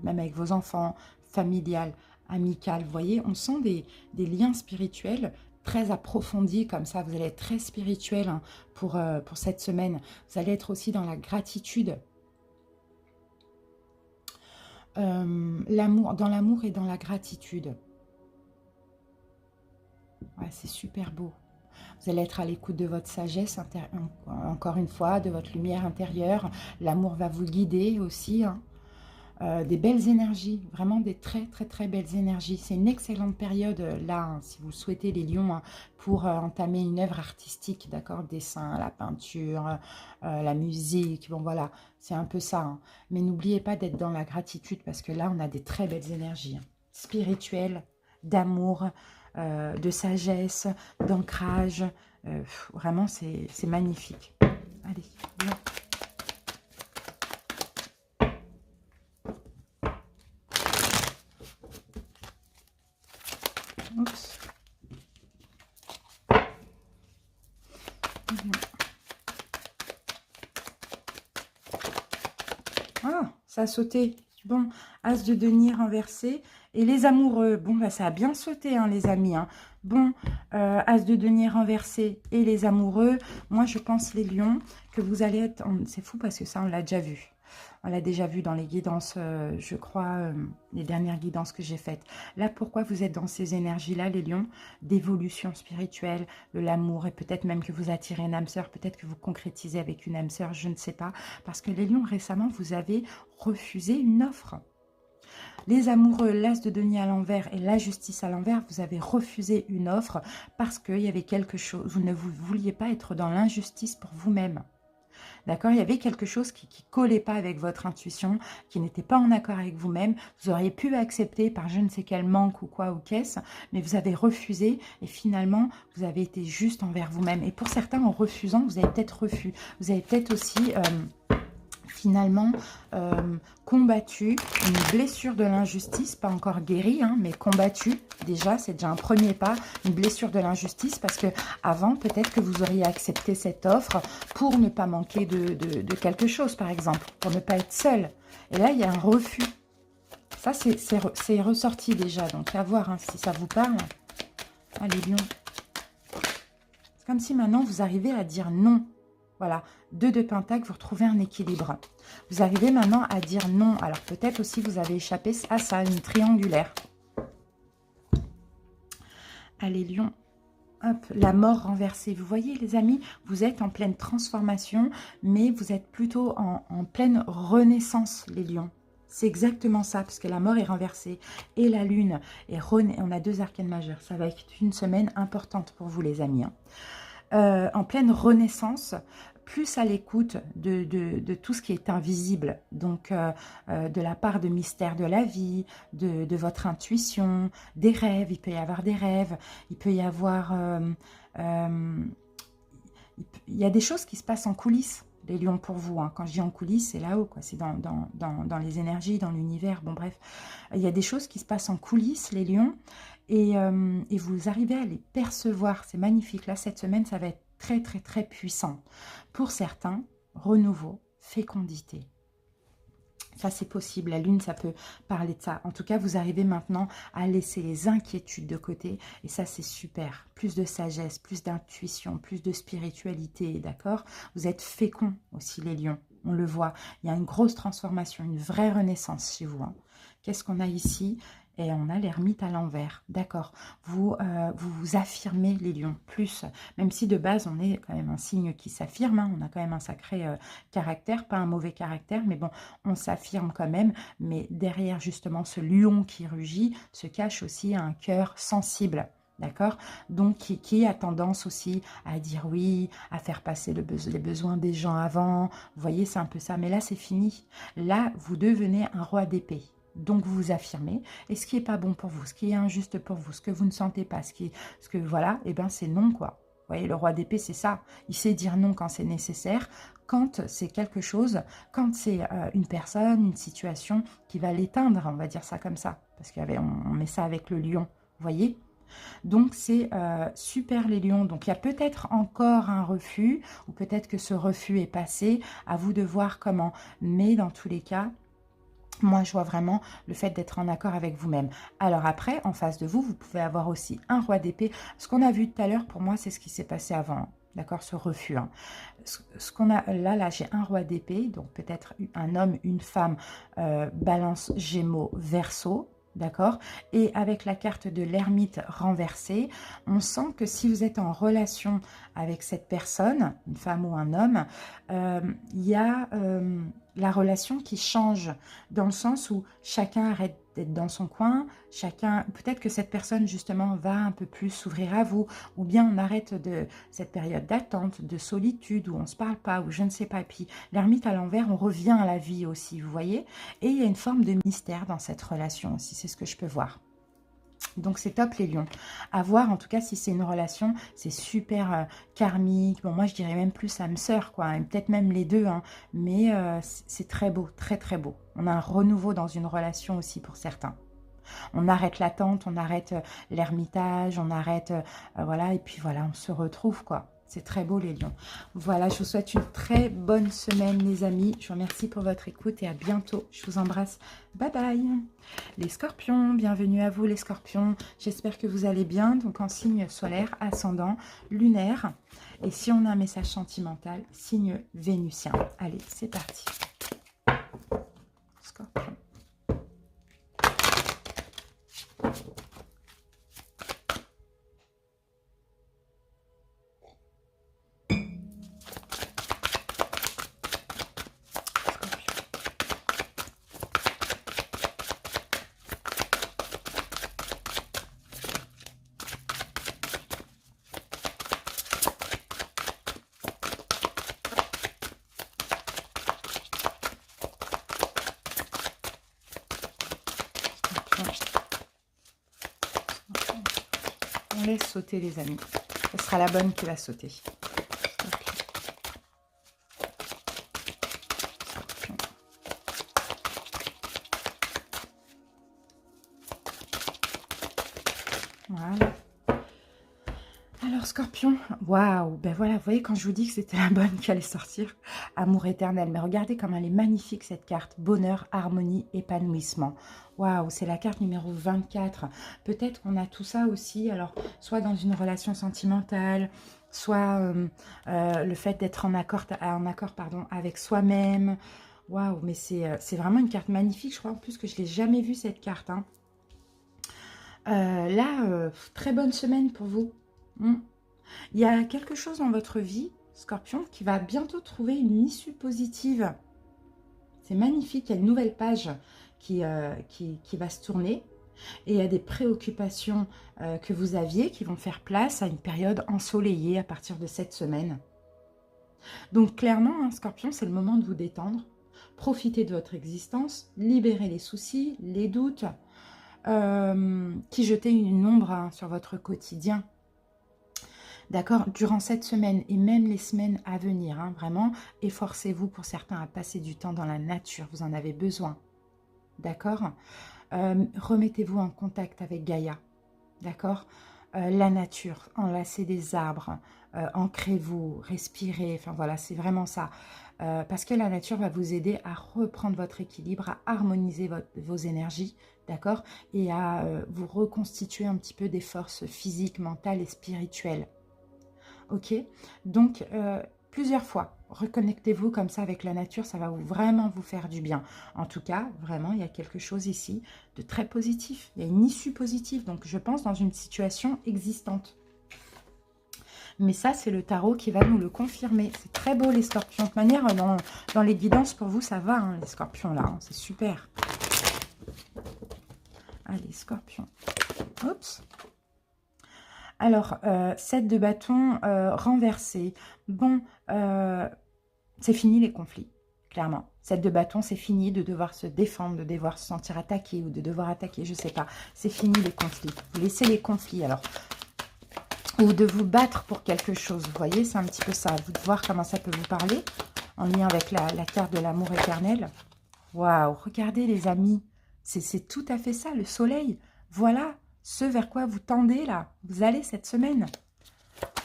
même avec vos enfants, familial, amical. Vous voyez, on sent des liens spirituels très approfondis comme ça. Vous allez être très spirituel, hein, pour cette semaine. Vous allez être aussi dans la gratitude. Dans l'amour et dans la gratitude. Ouais, c'est super beau. Vous allez être à l'écoute de votre sagesse, encore une fois, de votre lumière intérieure. L'amour va vous guider aussi, hein. Des belles énergies, vraiment des très très très belles énergies. C'est une excellente période là, hein, si vous le souhaitez les lions, hein, pour entamer une œuvre artistique, d'accord, dessin, la peinture, la musique, bon voilà, c'est un peu ça, hein. Mais n'oubliez pas d'être dans la gratitude parce que là on a des très belles énergies, hein, spirituelles, d'amour, de sagesse, d'ancrage, vraiment c'est magnifique. Allez, viens. Oups. Ah, ça a sauté. Bon, as de denier renversé. Et les amoureux, bon, bah, ça a bien sauté, hein, les amis, hein. Bon, as de denier renversé et les amoureux. Moi, je pense, les lions, que vous allez être... C'est fou parce que ça, on l'a déjà vu. On l'a déjà vu dans les guidances, je crois, les dernières guidances que j'ai faites. Là, pourquoi vous êtes dans ces énergies-là, les lions, d'évolution spirituelle, de l'amour, et peut-être même que vous attirez une âme sœur, peut-être que vous concrétisez avec une âme sœur, je ne sais pas. Parce que les lions, récemment, vous avez refusé une offre. Les amoureux, l'as de denier à l'envers et la justice à l'envers, vous avez refusé une offre parce qu'il y avait quelque chose, vous ne vouliez pas être dans l'injustice pour vous-même. D'accord, il y avait quelque chose qui ne collait pas avec votre intuition, qui n'était pas en accord avec vous-même. Vous auriez pu accepter par je ne sais quel manque ou quoi ou qu'est-ce, mais vous avez refusé et finalement, vous avez été juste envers vous-même. Et pour certains, en refusant, vous avez peut-être refus. Vous avez peut-être aussi... finalement combattu une blessure de l'injustice, pas encore guérie, hein, mais combattu, déjà, c'est déjà un premier pas, une blessure de l'injustice, parce que avant peut-être que vous auriez accepté cette offre pour ne pas manquer de quelque chose, par exemple, pour ne pas être seul. Et là, il y a un refus. Ça, c'est ressorti déjà, donc à voir, hein, si ça vous parle. Allez, lion. C'est comme si maintenant, vous arrivez à dire non. Voilà, 2 de Pentacle, vous retrouvez un équilibre. Vous arrivez maintenant à dire non. Alors peut-être aussi vous avez échappé à ça, une triangulaire. Allez, lion. Hop, la mort renversée. Vous voyez les amis, vous êtes en pleine transformation, mais vous êtes plutôt en pleine renaissance, les lions. C'est exactement ça, parce que la mort est renversée. Et la lune est on a 2 arcanes majeures. Ça va être une semaine importante pour vous les amis, hein. En pleine renaissance, plus à l'écoute de tout ce qui est invisible, donc de la part de mystère de la vie, de votre intuition, des rêves, il peut y avoir des rêves, il peut y avoir... il y a des choses qui se passent en coulisses, les lions pour vous, hein. Quand je dis en coulisses, c'est là-haut, quoi. C'est dans les énergies, dans l'univers, bon bref. Il y a des choses qui se passent en coulisses, les lions, et vous arrivez à les percevoir, c'est magnifique. Là, cette semaine, ça va être très, très, très puissant. Pour certains, renouveau, fécondité. Ça, c'est possible. La lune, ça peut parler de ça. En tout cas, vous arrivez maintenant à laisser les inquiétudes de côté. Et ça, c'est super. Plus de sagesse, plus d'intuition, plus de spiritualité, d'accord? Vous êtes féconds aussi, les lions. On le voit. Il y a une grosse transformation, une vraie renaissance chez vous. Hein. Qu'est-ce qu'on a ici? Et on a l'ermite à l'envers, d'accord. Vous affirmez les lions, plus, même si de base on est quand même un signe qui s'affirme, hein, on a quand même un sacré caractère, pas un mauvais caractère, mais bon, on s'affirme quand même, mais derrière justement ce lion qui rugit, se cache aussi un cœur sensible. D'accord? Donc, qui a tendance aussi à dire oui, à faire passer les besoins des gens avant. Vous voyez, c'est un peu ça. Mais là, c'est fini. Là, vous devenez un roi d'épée. Donc, vous vous affirmez. Et ce qui n'est pas bon pour vous, ce qui est injuste pour vous, ce que vous ne sentez pas, voilà, eh bien, c'est non, quoi. Vous voyez, le roi d'épée, c'est ça. Il sait dire non quand c'est nécessaire, quand c'est quelque chose, quand c'est une personne, une situation qui va l'éteindre, on va dire ça comme ça. Parce qu'on met ça avec le lion, vous voyez. Donc, c'est super les lions. Donc, il y a peut-être encore un refus, ou peut-être que ce refus est passé. À vous de voir comment. Mais dans tous les cas, moi, je vois vraiment le fait d'être en accord avec vous-même. Alors après, en face de vous, vous pouvez avoir aussi un roi d'épée. Ce qu'on a vu tout à l'heure, pour moi, c'est ce qui s'est passé avant. D'accord, ce refus. Hein. Ce qu'on a là, j'ai un roi d'épée, donc peut-être un homme, une femme, balance, gémeaux, verseau. D'accord. Et avec la carte de l'ermite renversée, on sent que si vous êtes en relation avec cette personne, une femme ou un homme, il y a la relation qui change dans le sens où chacun arrête d'être dans son coin, peut-être que cette personne justement va un peu plus s'ouvrir à vous, ou bien on arrête de cette période d'attente, de solitude, où on ne se parle pas, ou je ne sais pas. Puis l'ermite à l'envers, on revient à la vie aussi, vous voyez. Et il y a une forme de mystère dans cette relation aussi, c'est ce que je peux voir. Donc c'est top les lions. À voir en tout cas si c'est une relation, c'est super karmique. Bon moi je dirais même plus âme sœur quoi, peut-être même les deux. Hein. Mais c'est très beau, très très beau. On a un renouveau dans une relation aussi pour certains. On arrête l'attente, on arrête l'ermitage, on arrête, voilà, et puis voilà, on se retrouve quoi. C'est très beau les lions. Voilà, je vous souhaite une très bonne semaine les amis. Je vous remercie pour votre écoute et à bientôt. Je vous embrasse. Bye bye. Les scorpions, bienvenue à vous les scorpions. J'espère que vous allez bien. Donc en signe solaire, ascendant, lunaire. Et si on a un message sentimental, signe vénusien. Allez, c'est parti. Scorpion. On laisse sauter les amis. Ce sera la bonne qui va sauter. Voilà. Alors Scorpion, waouh, ben voilà, vous voyez quand je vous dis que c'était la bonne qui allait sortir, amour éternel, mais regardez comme elle est magnifique cette carte, bonheur, harmonie, épanouissement. Waouh, c'est la carte numéro 24. Peut-être qu'on a tout ça aussi, alors soit dans une relation sentimentale, soit le fait d'être en accord pardon, avec soi-même. Waouh, mais c'est vraiment une carte magnifique, je crois en plus que je ne l'ai jamais vue cette carte. Hein. Très bonne semaine pour vous. Il y a quelque chose dans votre vie, Scorpion, qui va bientôt trouver une issue positive. C'est magnifique, il y a une nouvelle page qui va se tourner. Et il y a des préoccupations que vous aviez qui vont faire place à une période ensoleillée à partir de cette semaine. Donc clairement, hein, Scorpion, c'est le moment de vous détendre. Profitez de votre existence, libérez les soucis, les doutes, qui jetaient une ombre hein, sur votre quotidien. D'accord, durant cette semaine et même les semaines à venir, hein, vraiment, efforcez-vous pour certains à passer du temps dans la nature, vous en avez besoin. D'accord, remettez-vous en contact avec Gaïa. D'accord, la nature, enlacez des arbres, ancrez-vous, respirez, enfin voilà, c'est vraiment ça. Parce que la nature va vous aider à reprendre votre équilibre, à harmoniser vos énergies, d'accord? Et à vous reconstituer un petit peu des forces physiques, mentales et spirituelles. Ok? Donc, plusieurs fois, reconnectez-vous comme ça avec la nature, ça va vraiment vous faire du bien. En tout cas, vraiment, il y a quelque chose ici de très positif. Il y a une issue positive, donc je pense dans une situation existante. Mais ça, c'est le tarot qui va nous le confirmer. C'est très beau, les scorpions. De toute manière, dans les guidances, pour vous, ça va, hein, les scorpions, là. Hein, c'est super. Allez, scorpions. Oups. Alors, 7 de bâton renversé. Bon, c'est fini les conflits, clairement. 7 de bâton, c'est fini de devoir se défendre, de devoir se sentir attaqué ou de devoir attaquer, je ne sais pas. C'est fini les conflits. Vous laissez les conflits, alors. Ou de vous battre pour quelque chose. Vous voyez, c'est un petit peu ça. Vous de voir comment ça peut vous parler en lien avec la carte de l'amour éternel. Waouh, regardez les amis. C'est tout à fait ça, le soleil. Voilà ce vers quoi vous tendez là. Vous allez cette semaine.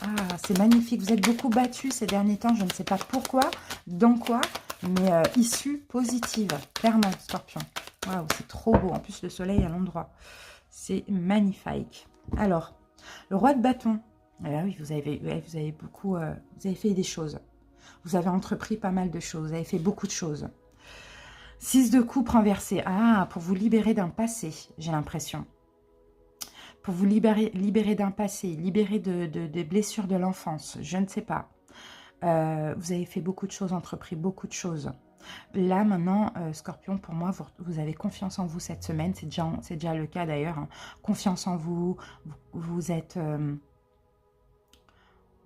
Ah, c'est magnifique. Vous êtes beaucoup battus ces derniers temps. Je ne sais pas pourquoi, dans quoi, mais issue positive. Clairement, scorpion. Waouh, c'est trop beau. En plus, le soleil à l'endroit. C'est magnifique. Alors, le roi de bâton. Ah oui, vous avez beaucoup... vous avez fait des choses. Vous avez entrepris pas mal de choses. Vous avez fait beaucoup de choses. 6 de coupe renversé. Ah, pour vous libérer d'un passé, j'ai l'impression. Pour vous libérer d'un passé, libérer des blessures de l'enfance, je ne sais pas. Vous avez fait beaucoup de choses, entrepris beaucoup de choses. Là, maintenant, Scorpion, pour moi, vous avez confiance en vous cette semaine. C'est déjà le cas d'ailleurs. Hein. Confiance en vous. Vous êtes...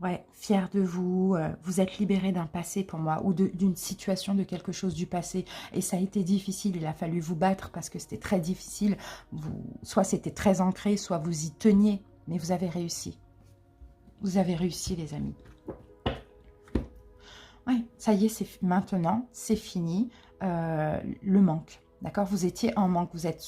ouais, fier de vous, vous êtes libéré d'un passé pour moi, ou d'une situation, de quelque chose du passé, et ça a été difficile, il a fallu vous battre parce que c'était très difficile, soit c'était très ancré, soit vous y teniez, mais vous avez réussi. Vous avez réussi les amis. Ouais, ça y est, maintenant, c'est fini, le manque. D'accord, vous étiez en manque, vous êtes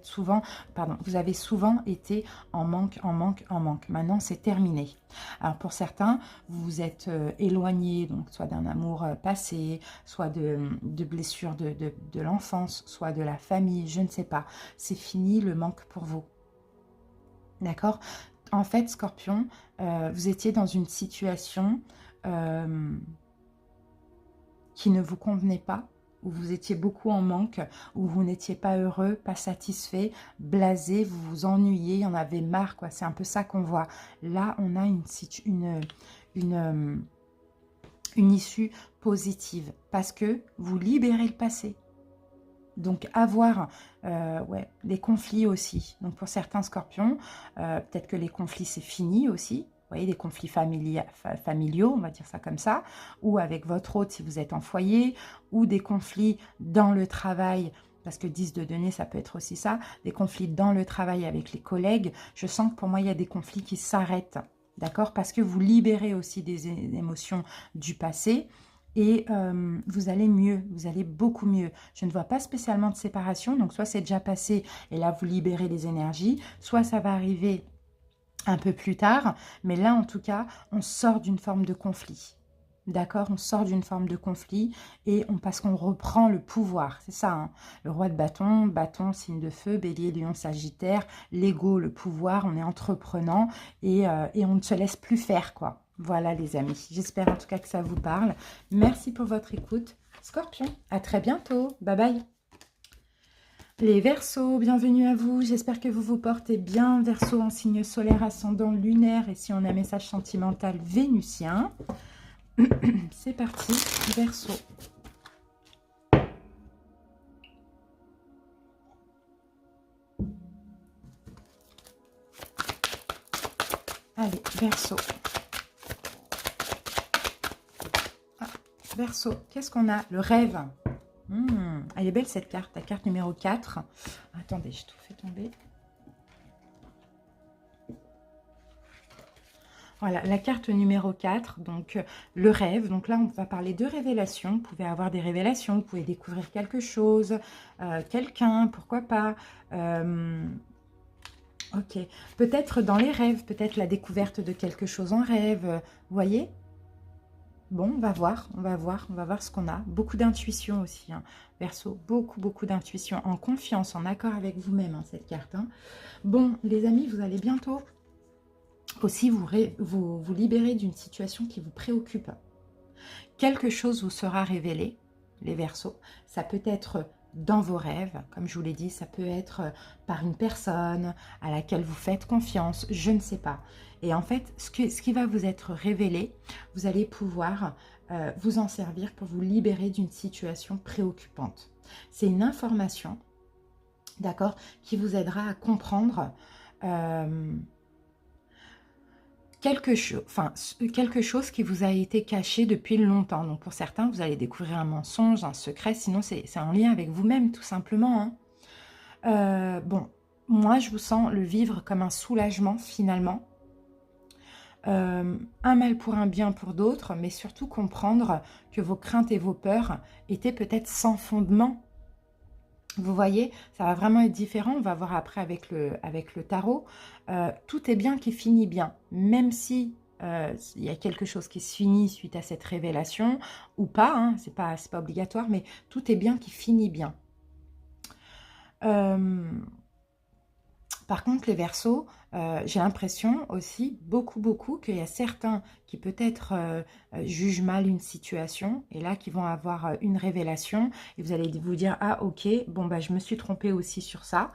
souvent, pardon, vous avez souvent été en manque, en manque, en manque. Maintenant, c'est terminé. Alors, pour certains, vous vous êtes éloigné, donc soit d'un amour passé, soit de blessures de l'enfance, soit de la famille, je ne sais pas. C'est fini le manque pour vous. D'accord? En fait, Scorpion, vous étiez dans une situation qui ne vous convenait pas, où vous étiez beaucoup en manque, où vous n'étiez pas heureux, pas satisfait, blasé, vous vous ennuyez, il y en avait marre, quoi. C'est un peu ça qu'on voit. Là, on a une issue positive, parce que vous libérez le passé. Donc, avoir ouais, des conflits aussi. Donc, pour certains scorpions, peut-être que les conflits, c'est fini aussi. Vous voyez, des conflits familiaux, on va dire ça comme ça, ou avec votre hôte si vous êtes en foyer, ou des conflits dans le travail, parce que 10 de denier, ça peut être aussi ça, des conflits dans le travail avec les collègues. Je sens que pour moi, il y a des conflits qui s'arrêtent, d'accord? Parce que vous libérez aussi des émotions du passé, et vous allez mieux, vous allez beaucoup mieux. Je ne vois pas spécialement de séparation, donc soit c'est déjà passé, et là, vous libérez les énergies, soit ça va arriver un peu plus tard, mais là en tout cas, on sort d'une forme de conflit. D'accord? On sort d'une forme de conflit et parce qu'on reprend le pouvoir. C'est ça, hein. Le roi de bâton, bâton, signe de feu, bélier, lion, sagittaire, l'ego, le pouvoir, on est entreprenant et on ne se laisse plus faire, quoi. Voilà les amis, j'espère en tout cas que ça vous parle. Merci pour votre écoute. Scorpion, à très bientôt. Bye bye. Les Verseaux, bienvenue à vous. J'espère que vous vous portez bien. Verseau en signe solaire, ascendant lunaire. Et si on a un message sentimental vénusien. C'est parti, Verseau. Allez, Verseau. Ah, Verseau, qu'est-ce qu'on a? Le rêve. Elle est belle cette carte, la carte numéro 4. Attendez, je tout fais tomber. Voilà, la carte numéro 4, donc le rêve. Donc là, on va parler de révélations. Vous pouvez avoir des révélations, vous pouvez découvrir quelque chose, quelqu'un, pourquoi pas. Ok. Peut-être dans les rêves, peut-être la découverte de quelque chose en rêve. Vous voyez? Bon, on va voir, on va voir, on va voir ce qu'on a. Beaucoup d'intuition aussi, hein. Verseau, beaucoup, beaucoup d'intuition, en confiance, en accord avec vous-même, hein, cette carte, hein. Bon, les amis, vous allez bientôt aussi vous libérer d'une situation qui vous préoccupe. Quelque chose vous sera révélé, les Verseaux. Ça peut être dans vos rêves, comme je vous l'ai dit, ça peut être par une personne à laquelle vous faites confiance, je ne sais pas. Et en fait, ce qui va vous être révélé, vous allez pouvoir vous en servir pour vous libérer d'une situation préoccupante. C'est une information, d'accord, qui vous aidera à comprendre quelque chose qui vous a été caché depuis longtemps. Donc pour certains, vous allez découvrir un mensonge, un secret, sinon c'est en lien avec vous-même tout simplement, hein. Bon, moi je vous sens le vivre comme un soulagement finalement. Un mal pour un bien pour d'autres, mais surtout comprendre que vos craintes et vos peurs étaient peut-être sans fondement. Vous voyez, ça va vraiment être différent. On va voir après avec le tarot. Tout est bien qui finit bien. Même si il y a quelque chose qui se finit suite à cette révélation, ou pas, hein, c'est pas obligatoire, mais tout est bien qui finit bien. Par contre, les Verseaux, j'ai l'impression aussi, beaucoup, qu'il y a certains qui peut-être jugent mal une situation, et là, qui vont avoir une révélation, et vous allez vous dire, ah ok, bon bah je me suis trompée aussi sur ça.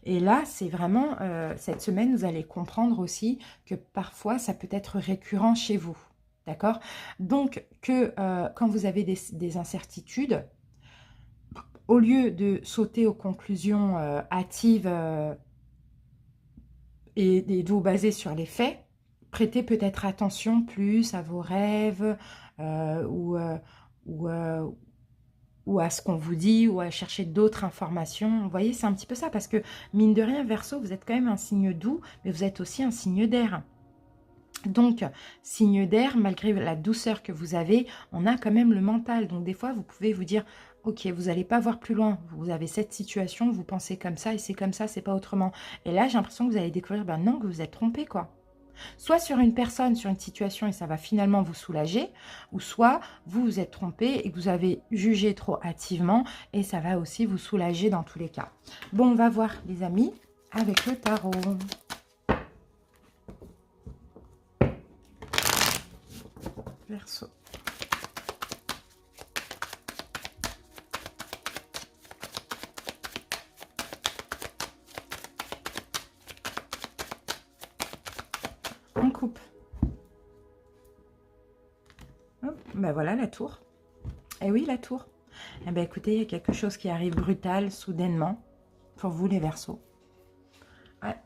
Et là, c'est vraiment, cette semaine, vous allez comprendre aussi que parfois, ça peut être récurrent chez vous. D'accord? Donc, que quand vous avez des incertitudes, au lieu de sauter aux conclusions hâtives, et de vous baser sur les faits, prêtez peut-être attention plus à vos rêves ou à ce qu'on vous dit, ou à chercher d'autres informations. Vous voyez, c'est un petit peu ça, parce que mine de rien, Verseau, vous êtes quand même un signe doux, mais vous êtes aussi un signe d'air. Donc, signe d'air, malgré la douceur que vous avez, on a quand même le mental. Donc, des fois, vous pouvez vous dire, ok, vous n'allez pas voir plus loin. Vous avez cette situation, vous pensez comme ça, et c'est comme ça, c'est pas autrement. Et là, j'ai l'impression que vous allez découvrir, ben non, que vous êtes trompé, quoi. Soit sur une personne, sur une situation, et ça va finalement vous soulager, ou soit vous vous êtes trompé et que vous avez jugé trop hâtivement, et ça va aussi vous soulager dans tous les cas. Bon, on va voir, les amis, avec le tarot. Verseau. On coupe. Hop, ben voilà la tour. Et oui, la tour. Eh bien, écoutez, il y a quelque chose qui arrive brutal, soudainement, pour vous, les Verseaux. Ouais.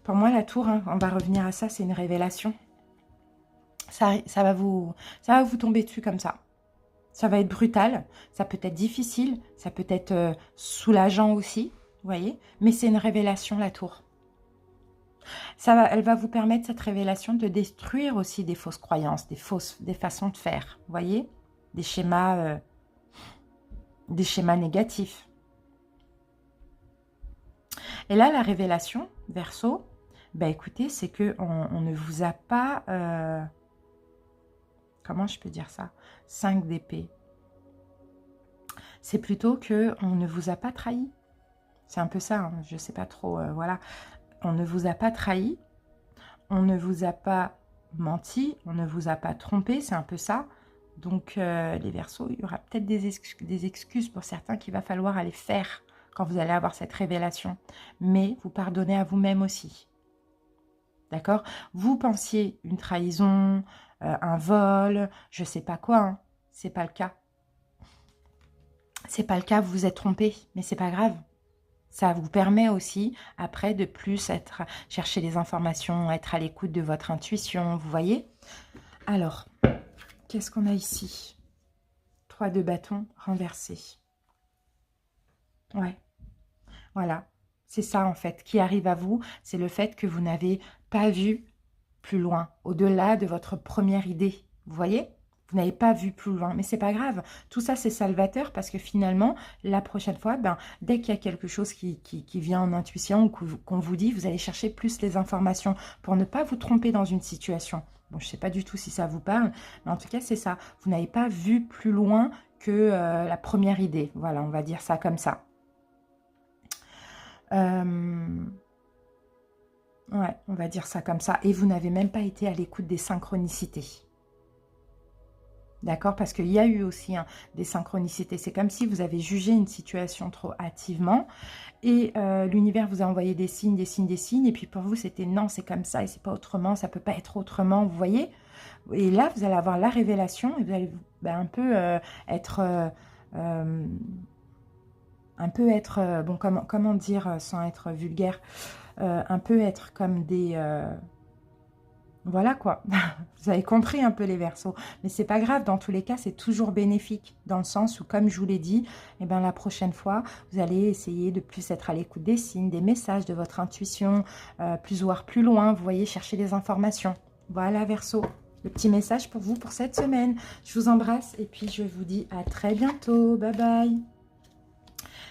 Pour moi, la tour, hein, on va revenir à ça, c'est une révélation. Ça va vous tomber dessus comme ça. Ça va être brutal, ça peut être difficile, ça peut être soulageant aussi, vous voyez. Mais c'est une révélation, la tour. Elle va vous permettre, cette révélation, de détruire aussi des fausses croyances, des façons de faire, vous voyez. Des schémas négatifs. Et là, la révélation, Verseau, ben écoutez, c'est qu'on ne vous a pas... comment je peux dire ça? 5 d'épée. C'est plutôt qu'on ne vous a pas trahi. C'est un peu ça, hein, je ne sais pas trop, voilà. On ne vous a pas trahi, on ne vous a pas menti, on ne vous a pas trompé, c'est un peu ça. Donc, les Verseaux, il y aura peut-être des excuses pour certains qu'il va falloir aller faire quand vous allez avoir cette révélation. Mais vous pardonnez à vous-même aussi. D'accord? Vous pensiez une trahison, un vol, je ne sais pas quoi, hein. C'est pas le cas. C'est pas le cas, vous vous êtes trompé, mais c'est pas grave. Ça vous permet aussi, après, de plus chercher les informations, être à l'écoute de votre intuition, vous voyez? Alors, qu'est-ce qu'on a ici? 3 de bâton renversés. Ouais, voilà. C'est ça, en fait, qui arrive à vous. C'est le fait que vous n'avez pas vu plus loin, au-delà de votre première idée. Vous voyez? Vous n'avez pas vu plus loin, mais c'est pas grave. Tout ça, c'est salvateur parce que finalement, la prochaine fois, ben, dès qu'il y a quelque chose qui vient en intuition ou qu'on vous dit, vous allez chercher plus les informations pour ne pas vous tromper dans une situation. Bon, je ne sais pas du tout si ça vous parle, mais en tout cas, c'est ça. Vous n'avez pas vu plus loin que la première idée. Voilà, on va dire ça comme ça. Ouais, on va dire ça comme ça. Et vous n'avez même pas été à l'écoute des synchronicités. D'accord? Parce qu'il y a eu aussi des synchronicités. C'est comme si vous avez jugé une situation trop hâtivement et l'univers vous a envoyé des signes, des signes, des signes. Et puis pour vous, c'était non, c'est comme ça et c'est pas autrement, ça peut pas être autrement, vous voyez? Et là, vous allez avoir la révélation et vous allez un peu être... bon, comment dire sans être vulgaire, un peu être comme des... voilà quoi, vous avez compris un peu les Verseaux. Mais c'est pas grave, dans tous les cas, c'est toujours bénéfique. Dans le sens où, comme je vous l'ai dit, eh ben, la prochaine fois, vous allez essayer de plus être à l'écoute des signes, des messages, de votre intuition, plus voir plus loin, vous voyez, chercher des informations. Voilà Verseau, le petit message pour vous pour cette semaine. Je vous embrasse et puis je vous dis à très bientôt. Bye bye.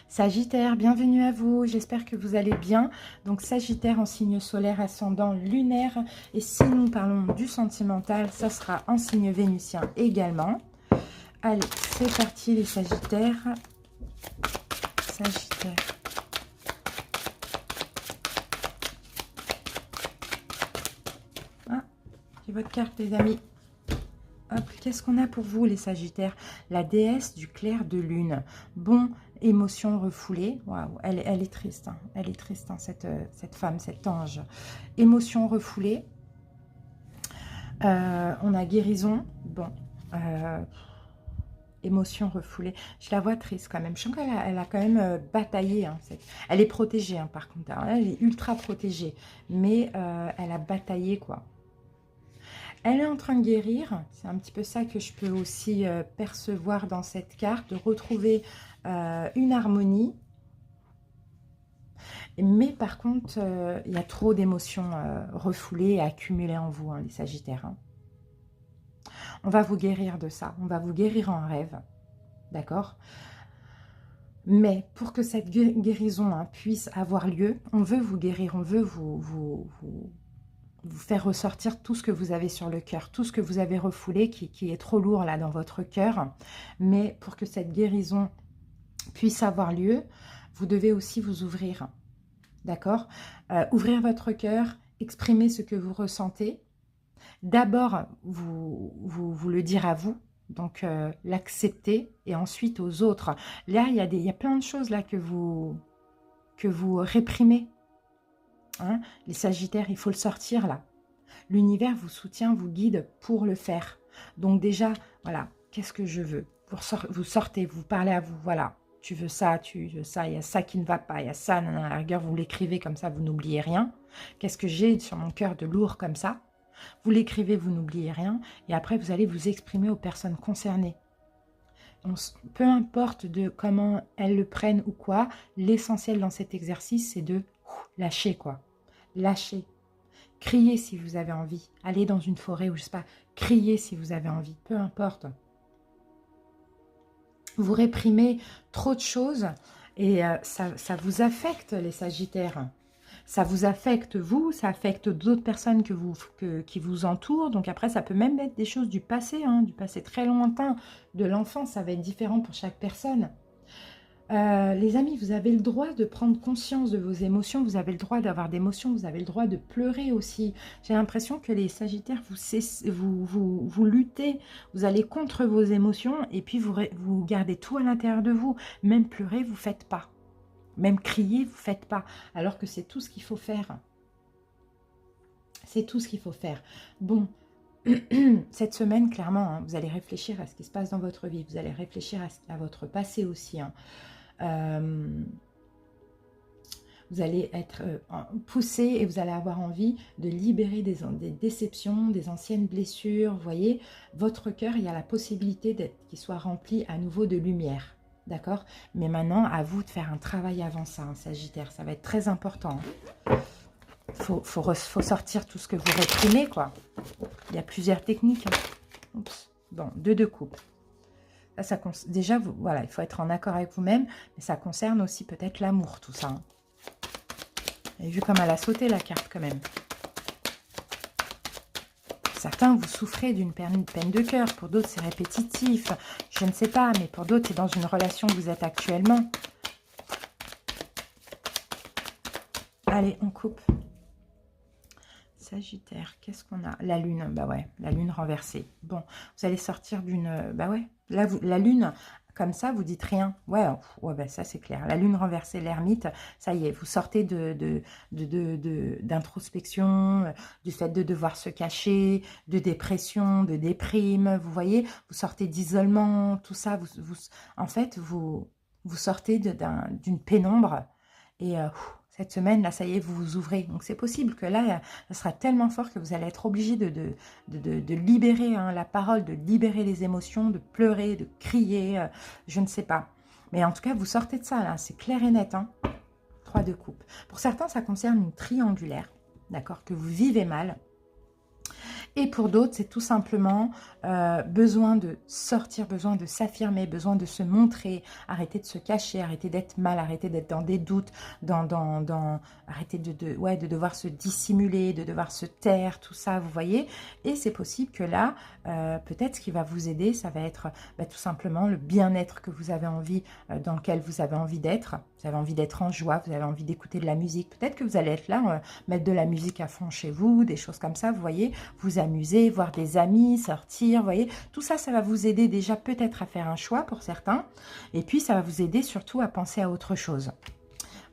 Sagittaire, bienvenue à vous, j'espère que vous allez bien. Donc Sagittaire en signe solaire, ascendant lunaire. Et si nous parlons du sentimental, ça sera en signe vénusien également. Allez, c'est parti les Sagittaires. Sagittaire. Ah, j'ai votre carte les amis. Hop, qu'est-ce qu'on a pour vous les Sagittaires? La déesse du clair de lune. Bon, émotion refoulée. Waouh, elle est triste. Hein. Elle est triste, hein, cette femme, cet ange. Émotion refoulée. On a guérison. Bon. Émotion refoulée. Je la vois triste quand même. Je sens qu'elle a quand même bataillé. Hein, elle est protégée, hein, par contre. Alors, elle est ultra protégée. Mais elle a bataillé, quoi. Elle est en train de guérir, c'est un petit peu ça que je peux aussi percevoir dans cette carte, de retrouver une harmonie. Mais par contre, il y a trop d'émotions refoulées et accumulées en vous, hein, les Sagittaires. Hein. On va vous guérir de ça, on va vous guérir en rêve, d'accord? Mais pour que cette guérison hein, puisse avoir lieu, on veut vous guérir, on veut vous faire ressortir tout ce que vous avez sur le cœur, tout ce que vous avez refoulé, qui est trop lourd là dans votre cœur. Mais pour que cette guérison puisse avoir lieu, vous devez aussi vous ouvrir, d'accord? Ouvrir votre cœur, exprimer ce que vous ressentez. D'abord, vous le dire à vous, donc l'accepter, et ensuite aux autres. Là, il y a plein de choses là que vous réprimez. Hein, les Sagittaires, il faut le sortir là. L'univers vous soutient, vous guide pour le faire. Donc déjà, voilà, qu'est-ce que je veux? Vous sortez, vous parlez à vous, voilà. Tu veux ça, il y a ça qui ne va pas, il y a ça, non, à la rigueur, vous l'écrivez comme ça, vous n'oubliez rien. Qu'est-ce que j'ai sur mon cœur de lourd comme ça? Vous l'écrivez, vous n'oubliez rien. Et après, vous allez vous exprimer aux personnes concernées. Peu importe de comment elles le prennent ou quoi, l'essentiel dans cet exercice, c'est de lâcher, quoi. Lâchez. Criez si vous avez envie. Allez dans une forêt ou je sais pas. Criez si vous avez envie. Peu importe. Vous réprimez trop de choses et ça vous affecte les Sagittaires. Ça vous affecte vous, ça affecte d'autres personnes qui vous entourent. Donc après, ça peut même être des choses du passé, hein, du passé très lointain, de l'enfance. Ça va être différent pour chaque personne. Les amis, vous avez le droit de prendre conscience de vos émotions, vous avez le droit d'avoir des émotions, vous avez le droit de pleurer aussi. J'ai l'impression que les Sagittaires, vous luttez, vous allez contre vos émotions et puis vous gardez tout à l'intérieur de vous. Même pleurer, vous ne faites pas. Même crier, vous ne faites pas. Alors que c'est tout ce qu'il faut faire. C'est tout ce qu'il faut faire. Bon, cette semaine, clairement, hein, vous allez réfléchir à ce qui se passe dans votre vie. Vous allez réfléchir à votre passé aussi. Hein. Vous allez être poussé et vous allez avoir envie de libérer des déceptions, des anciennes blessures. Vous voyez, votre cœur, il y a la possibilité qu'il soit rempli à nouveau de lumière. D'accord? Mais maintenant, à vous de faire un travail avant ça, hein, Sagittaire. Ça va être très important. Faut sortir tout ce que vous réprimez, quoi. Il y a plusieurs techniques. Hein. Oups. Bon, deux coupes. Déjà, voilà, il faut être en accord avec vous-même, mais ça concerne aussi peut-être l'amour, tout ça. Hein. Vous avez vu comme elle a sauté la carte quand même. Pour certains, vous souffrez d'une peine de cœur. Pour d'autres, c'est répétitif. Je ne sais pas, mais pour d'autres, c'est dans une relation que vous êtes actuellement. Allez, on coupe. Sagittaire, qu'est-ce qu'on a? La lune, bah ouais, la lune renversée. Bon, vous allez sortir d'une... Bah ouais, là, la lune, comme ça, vous dites rien. Ouais, ouais bah ça c'est clair. La lune renversée, l'ermite, ça y est, vous sortez d'introspection, du fait de devoir se cacher, de dépression, de déprime, vous voyez, vous sortez d'isolement, tout ça, en fait, vous sortez d'une pénombre et... cette semaine, là, ça y est, vous vous ouvrez. Donc, c'est possible que là, ça sera tellement fort que vous allez être obligé de libérer hein, la parole, de libérer les émotions, de pleurer, de crier, je ne sais pas. Mais en tout cas, vous sortez de ça, là, c'est clair et net. Hein. 3 de coupe. Pour certains, ça concerne une triangulaire, d'accord, que vous vivez mal. Et pour d'autres, c'est tout simplement besoin de sortir, besoin de s'affirmer, besoin de se montrer, arrêter de se cacher, arrêter d'être mal, arrêter d'être dans des doutes, arrêter de devoir se dissimuler, de devoir se taire, tout ça, vous voyez. Et c'est possible que là, peut-être ce qui va vous aider, ça va être tout simplement le bien-être que vous avez envie, dans lequel vous avez envie d'être. Vous avez envie d'être en joie, vous avez envie d'écouter de la musique. Peut-être que vous allez être là, mettre de la musique à fond chez vous, des choses comme ça, vous voyez, vous amuser, voir des amis, sortir, vous voyez. Tout ça, ça va vous aider déjà peut-être à faire un choix pour certains. Et puis, ça va vous aider surtout à penser à autre chose.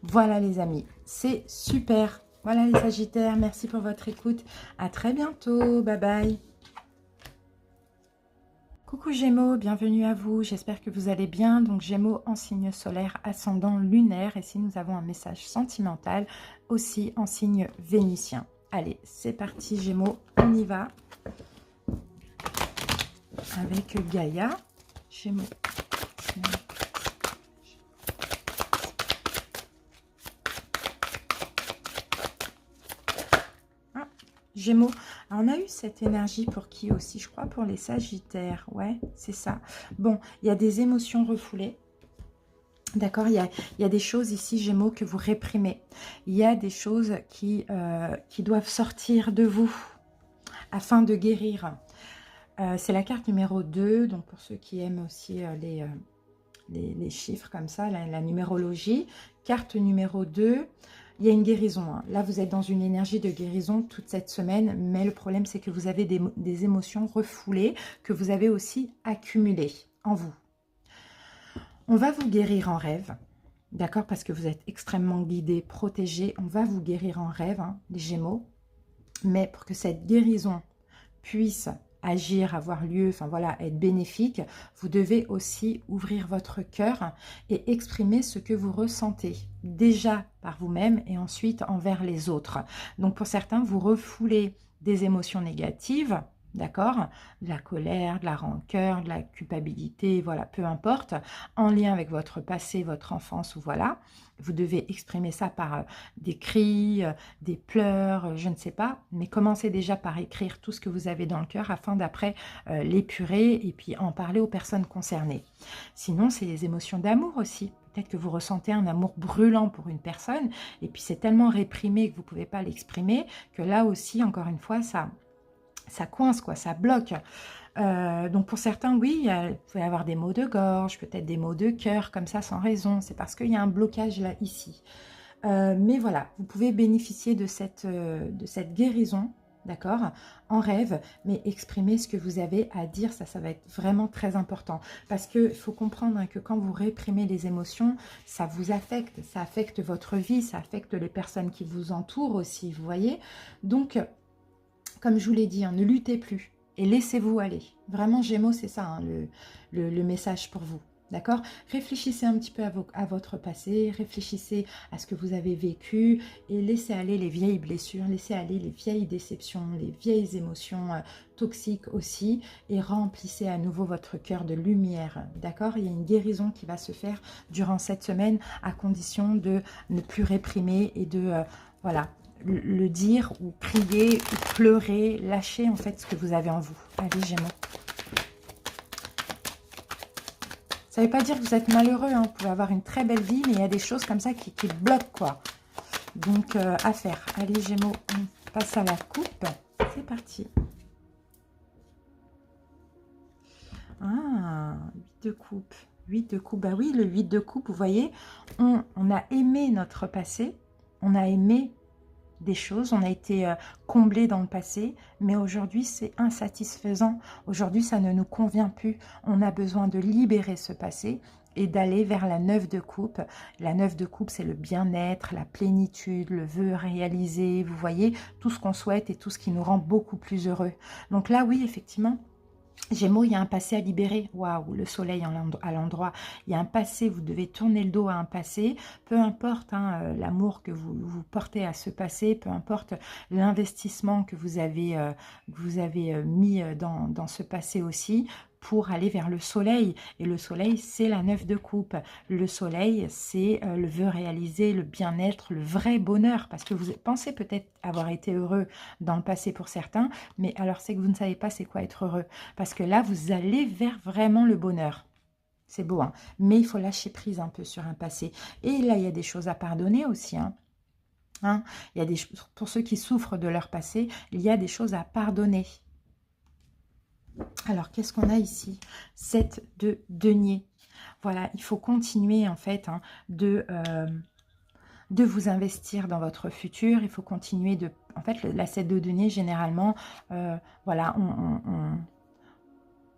Voilà les amis, c'est super. Voilà les Sagittaires, merci pour votre écoute. À très bientôt, bye bye. Coucou Gémeaux, bienvenue à vous, j'espère que vous allez bien. Donc Gémeaux en signe solaire, ascendant lunaire. Et si nous avons un message sentimental, aussi en signe vénitien. Allez, c'est parti Gémeaux, on y va. Avec Gaïa, Gémeaux. Gémeaux, alors on a eu cette énergie pour qui aussi? Je crois pour les Sagittaires, ouais, c'est ça. Bon, il y a des émotions refoulées, d'accord, il y a des choses ici, Gémeaux, que vous réprimez. Il y a des choses qui doivent sortir de vous afin de guérir. C'est la carte numéro 2, donc pour ceux qui aiment aussi les chiffres comme ça, la numérologie. Carte numéro 2, il y a une guérison. Hein. Là, vous êtes dans une énergie de guérison toute cette semaine, mais le problème, c'est que vous avez des émotions refoulées que vous avez aussi accumulées en vous. On va vous guérir en rêve, d'accord, parce que vous êtes extrêmement guidés, protégés. On va vous guérir en rêve, hein, les Gémeaux. Mais pour que cette guérison puisse agir, avoir lieu, enfin voilà, être bénéfique, vous devez aussi ouvrir votre cœur et exprimer ce que vous ressentez, déjà par vous-même et ensuite envers les autres. Donc pour certains, vous refoulez des émotions négatives, d'accord, de la colère, de la rancœur, de la culpabilité, voilà, peu importe, en lien avec votre passé, votre enfance, ou voilà. Vous devez exprimer ça par des cris, des pleurs, je ne sais pas, mais commencez déjà par écrire tout ce que vous avez dans le cœur afin d'après l'épurer et puis en parler aux personnes concernées. Sinon, c'est les émotions d'amour aussi. Peut-être que vous ressentez un amour brûlant pour une personne et puis c'est tellement réprimé que vous ne pouvez pas l'exprimer que là aussi, encore une fois, ça coince, quoi, ça bloque. Donc pour certains, oui, il peut y avoir des maux de gorge, peut-être des maux de cœur, comme ça, sans raison. C'est parce qu'il y a un blocage là, ici. Mais voilà, vous pouvez bénéficier de cette guérison, d'accord, en rêve, mais exprimer ce que vous avez à dire, ça va être vraiment très important. Parce qu'il faut comprendre hein, que quand vous réprimez les émotions, ça vous affecte, ça affecte votre vie, ça affecte les personnes qui vous entourent aussi, vous voyez. Donc, comme je vous l'ai dit, hein, ne luttez plus. Et laissez-vous aller. Vraiment, Gémeaux, c'est ça, hein, le message pour vous. D'accord? Réfléchissez un petit peu à votre passé, réfléchissez à ce que vous avez vécu et laissez aller les vieilles blessures, laissez aller les vieilles déceptions, les vieilles émotions toxiques aussi et remplissez à nouveau votre cœur de lumière. D'accord? Il y a une guérison qui va se faire durant cette semaine à condition de ne plus réprimer et de, voilà, le dire ou crier ou pleurer, lâcher en fait ce que vous avez en vous. Allez Gémeaux. Ça ne veut pas dire que vous êtes malheureux, hein. Vous pouvez avoir une très belle vie, mais il y a des choses comme ça qui bloquent, quoi. Donc, à faire. Allez, Gémeaux, on passe à la coupe. C'est parti. Ah, 8 de coupe. 8 de coupe. Bah oui, le 8 de coupe, vous voyez, on a aimé notre passé. On a aimé des choses, on a été comblé dans le passé, mais aujourd'hui c'est insatisfaisant. Aujourd'hui ça ne nous convient plus. On a besoin de libérer ce passé et d'aller vers la 9 de coupe. La 9 de coupe, c'est le bien-être, la plénitude, le vœu réalisé, vous voyez, tout ce qu'on souhaite et tout ce qui nous rend beaucoup plus heureux. Donc là, oui, effectivement, Gémeaux, il y a un passé à libérer. Waouh, le soleil à l'endroit. Il y a un passé, vous devez tourner le dos à un passé. Peu importe hein, l'amour que vous portez à ce passé, peu importe l'investissement que vous avez mis dans ce passé aussi, pour aller vers le soleil. Et le soleil, c'est la 9 de coupe. Le soleil, c'est le vœu réalisé, le bien-être, le vrai bonheur. Parce que vous pensez peut-être avoir été heureux dans le passé pour certains, mais alors c'est que vous ne savez pas c'est quoi être heureux. Parce que là, vous allez vers vraiment le bonheur. C'est beau, hein, mais il faut lâcher prise un peu sur un passé. Et là, il y a des choses à pardonner aussi, hein. Il y a pour ceux qui souffrent de leur passé, il y a des choses à pardonner. Alors, qu'est-ce qu'on a ici? 7 de denier. Voilà, il faut continuer en fait hein, de vous investir dans votre futur. Il faut continuer de... En fait, la 7 de denier, généralement, voilà,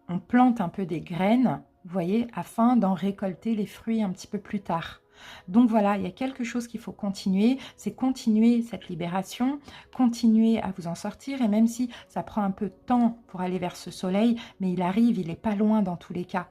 on plante un peu des graines, vous voyez, afin d'en récolter les fruits un petit peu plus tard. Donc voilà, il y a quelque chose qu'il faut continuer, c'est continuer cette libération, continuer à vous en sortir, et même si ça prend un peu de temps pour aller vers ce soleil, mais il arrive, il n'est pas loin dans tous les cas.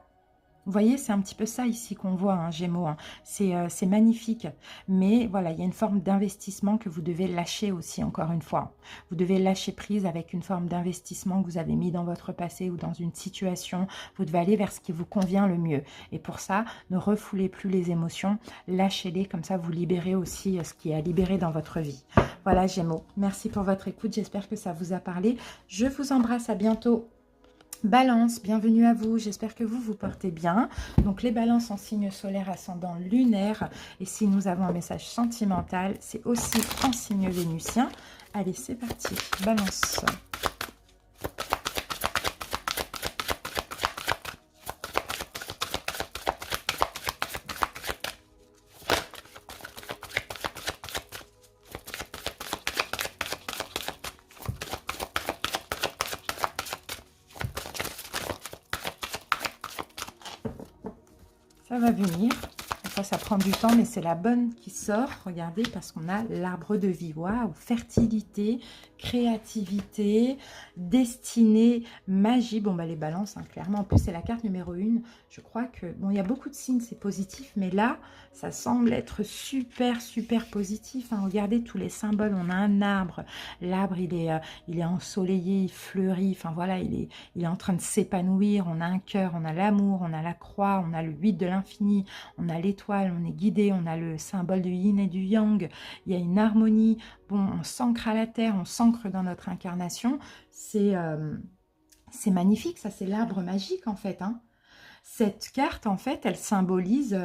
Vous voyez, c'est un petit peu ça ici qu'on voit, hein, Gémeaux. Hein. C'est magnifique. Mais voilà, il y a une forme d'investissement que vous devez lâcher aussi, encore une fois. Vous devez lâcher prise avec une forme d'investissement que vous avez mis dans votre passé ou dans une situation. Vous devez aller vers ce qui vous convient le mieux. Et pour ça, ne refoulez plus les émotions. Lâchez-les, comme ça vous libérez aussi ce qui est à libérer dans votre vie. Voilà, Gémeaux. Merci pour votre écoute. J'espère que ça vous a parlé. Je vous embrasse. À bientôt. Balance, bienvenue à vous, j'espère que vous vous portez bien. Donc les balances en signe solaire, ascendant lunaire. Et si nous avons un message sentimental, c'est aussi en signe vénusien. Allez, c'est parti, balance. Ça va venir. Enfin, ça prend du temps, mais c'est la bonne qui sort. Regardez, parce qu'on a l'arbre de vie. Waouh, fertilité, créativité, destinée, magie. Bon, bah les balances, hein, clairement. En plus, c'est la carte numéro 1. Je crois que... Bon, il y a beaucoup de signes, c'est positif. Mais là, ça semble être super, super positif. Hein. Regardez tous les symboles. On a un arbre. L'arbre, il est ensoleillé, il fleurit. Enfin, voilà, il est en train de s'épanouir. On a un cœur, on a l'amour, on a la croix, on a le 8 de l'infini, on a l'étoile, on est guidé, on a le symbole du yin et du yang. Il y a une harmonie. Bon, on s'ancre à la terre, on s'ancre dans notre incarnation. C'est magnifique, ça, c'est l'arbre magique, en fait. Hein. Cette carte, en fait, elle symbolise...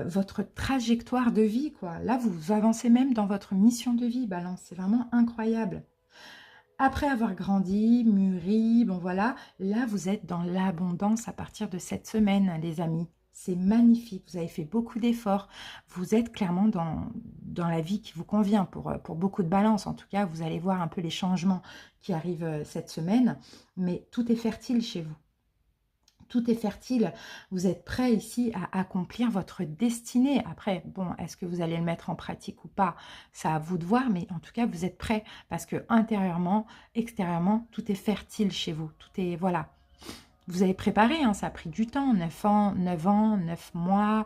votre trajectoire de vie, quoi. Là, vous avancez même dans votre mission de vie, Balance. C'est vraiment incroyable. Après avoir grandi, mûri, bon voilà, là, vous êtes dans l'abondance à partir de cette semaine, les amis. C'est magnifique, vous avez fait beaucoup d'efforts. Vous êtes clairement dans la vie qui vous convient pour beaucoup de balance. En tout cas, vous allez voir un peu les changements qui arrivent cette semaine. Mais tout est fertile chez vous. Tout est fertile, vous êtes prêt ici à accomplir votre destinée. Après, bon, est-ce que vous allez le mettre en pratique ou pas? C'est à vous de voir, mais en tout cas, vous êtes prêt parce que intérieurement, extérieurement, tout est fertile chez vous. Tout est, voilà. Vous avez préparé, hein, ça a pris du temps, 9 ans, 9 mois,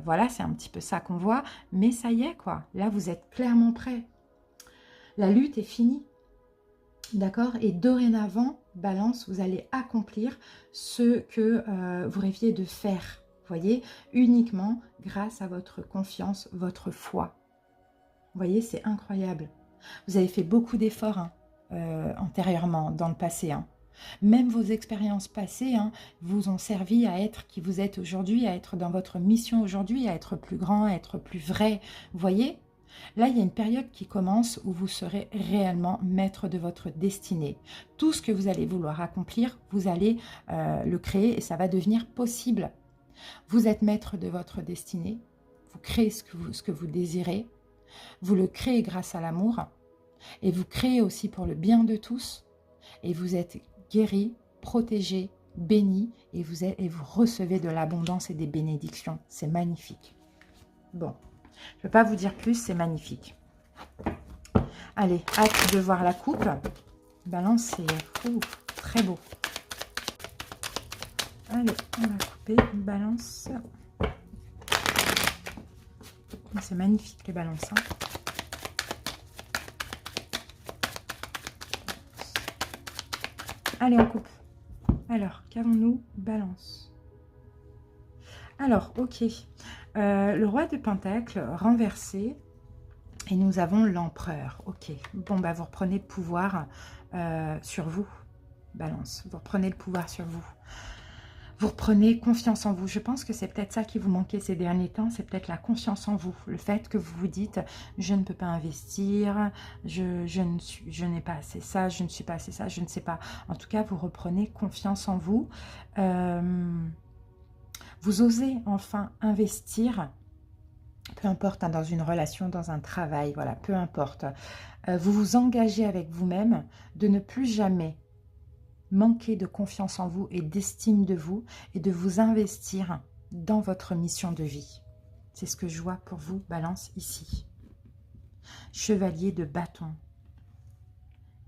voilà, c'est un petit peu ça qu'on voit. Mais ça y est, quoi. Là, vous êtes clairement prêt. La lutte est finie. D'accord? Et dorénavant, Balance, vous allez accomplir ce que vous rêviez de faire. Vous voyez? Uniquement grâce à votre confiance, votre foi. Vous voyez? C'est incroyable. Vous avez fait beaucoup d'efforts hein, antérieurement, dans le passé. Hein. Même vos expériences passées hein, vous ont servi à être qui vous êtes aujourd'hui, à être dans votre mission aujourd'hui, à être plus grand, à être plus vrai. Vous voyez? Là, il y a une période qui commence où vous serez réellement maître de votre destinée. Tout ce que vous allez vouloir accomplir, vous allez le créer et ça va devenir possible. Vous êtes maître de votre destinée. Vous créez ce que vous désirez. Vous le créez grâce à l'amour. Et vous créez aussi pour le bien de tous. Et vous êtes guéri, protégé, béni. Et vous recevez de l'abondance et des bénédictions. C'est magnifique. Bon. Je ne peux pas vous dire plus, c'est magnifique. Allez, hâte de voir la coupe. Balance, c'est très beau. Allez, on va couper une balance. C'est magnifique les balances. Hein. Allez, on coupe. Alors, qu'avons-nous? Balance. Alors, ok. Le roi de Pentacle renversé. Et nous avons l'empereur. Ok. Bon, bah, vous reprenez le pouvoir sur vous. Balance. Vous reprenez le pouvoir sur vous. Vous reprenez confiance en vous. Je pense que c'est peut-être ça qui vous manquait ces derniers temps. C'est peut-être la confiance en vous. Le fait que vous vous dites, je ne peux pas investir, je n'ai pas assez ça, je ne suis pas assez ça, je ne sais pas. En tout cas, vous reprenez confiance en vous. Vous osez enfin investir, peu importe, hein, dans une relation, dans un travail, voilà, peu importe. Vous vous engagez avec vous-même de ne plus jamais manquer de confiance en vous et d'estime de vous et de vous investir dans votre mission de vie. C'est ce que je vois pour vous, Balance, ici. Chevalier de bâton.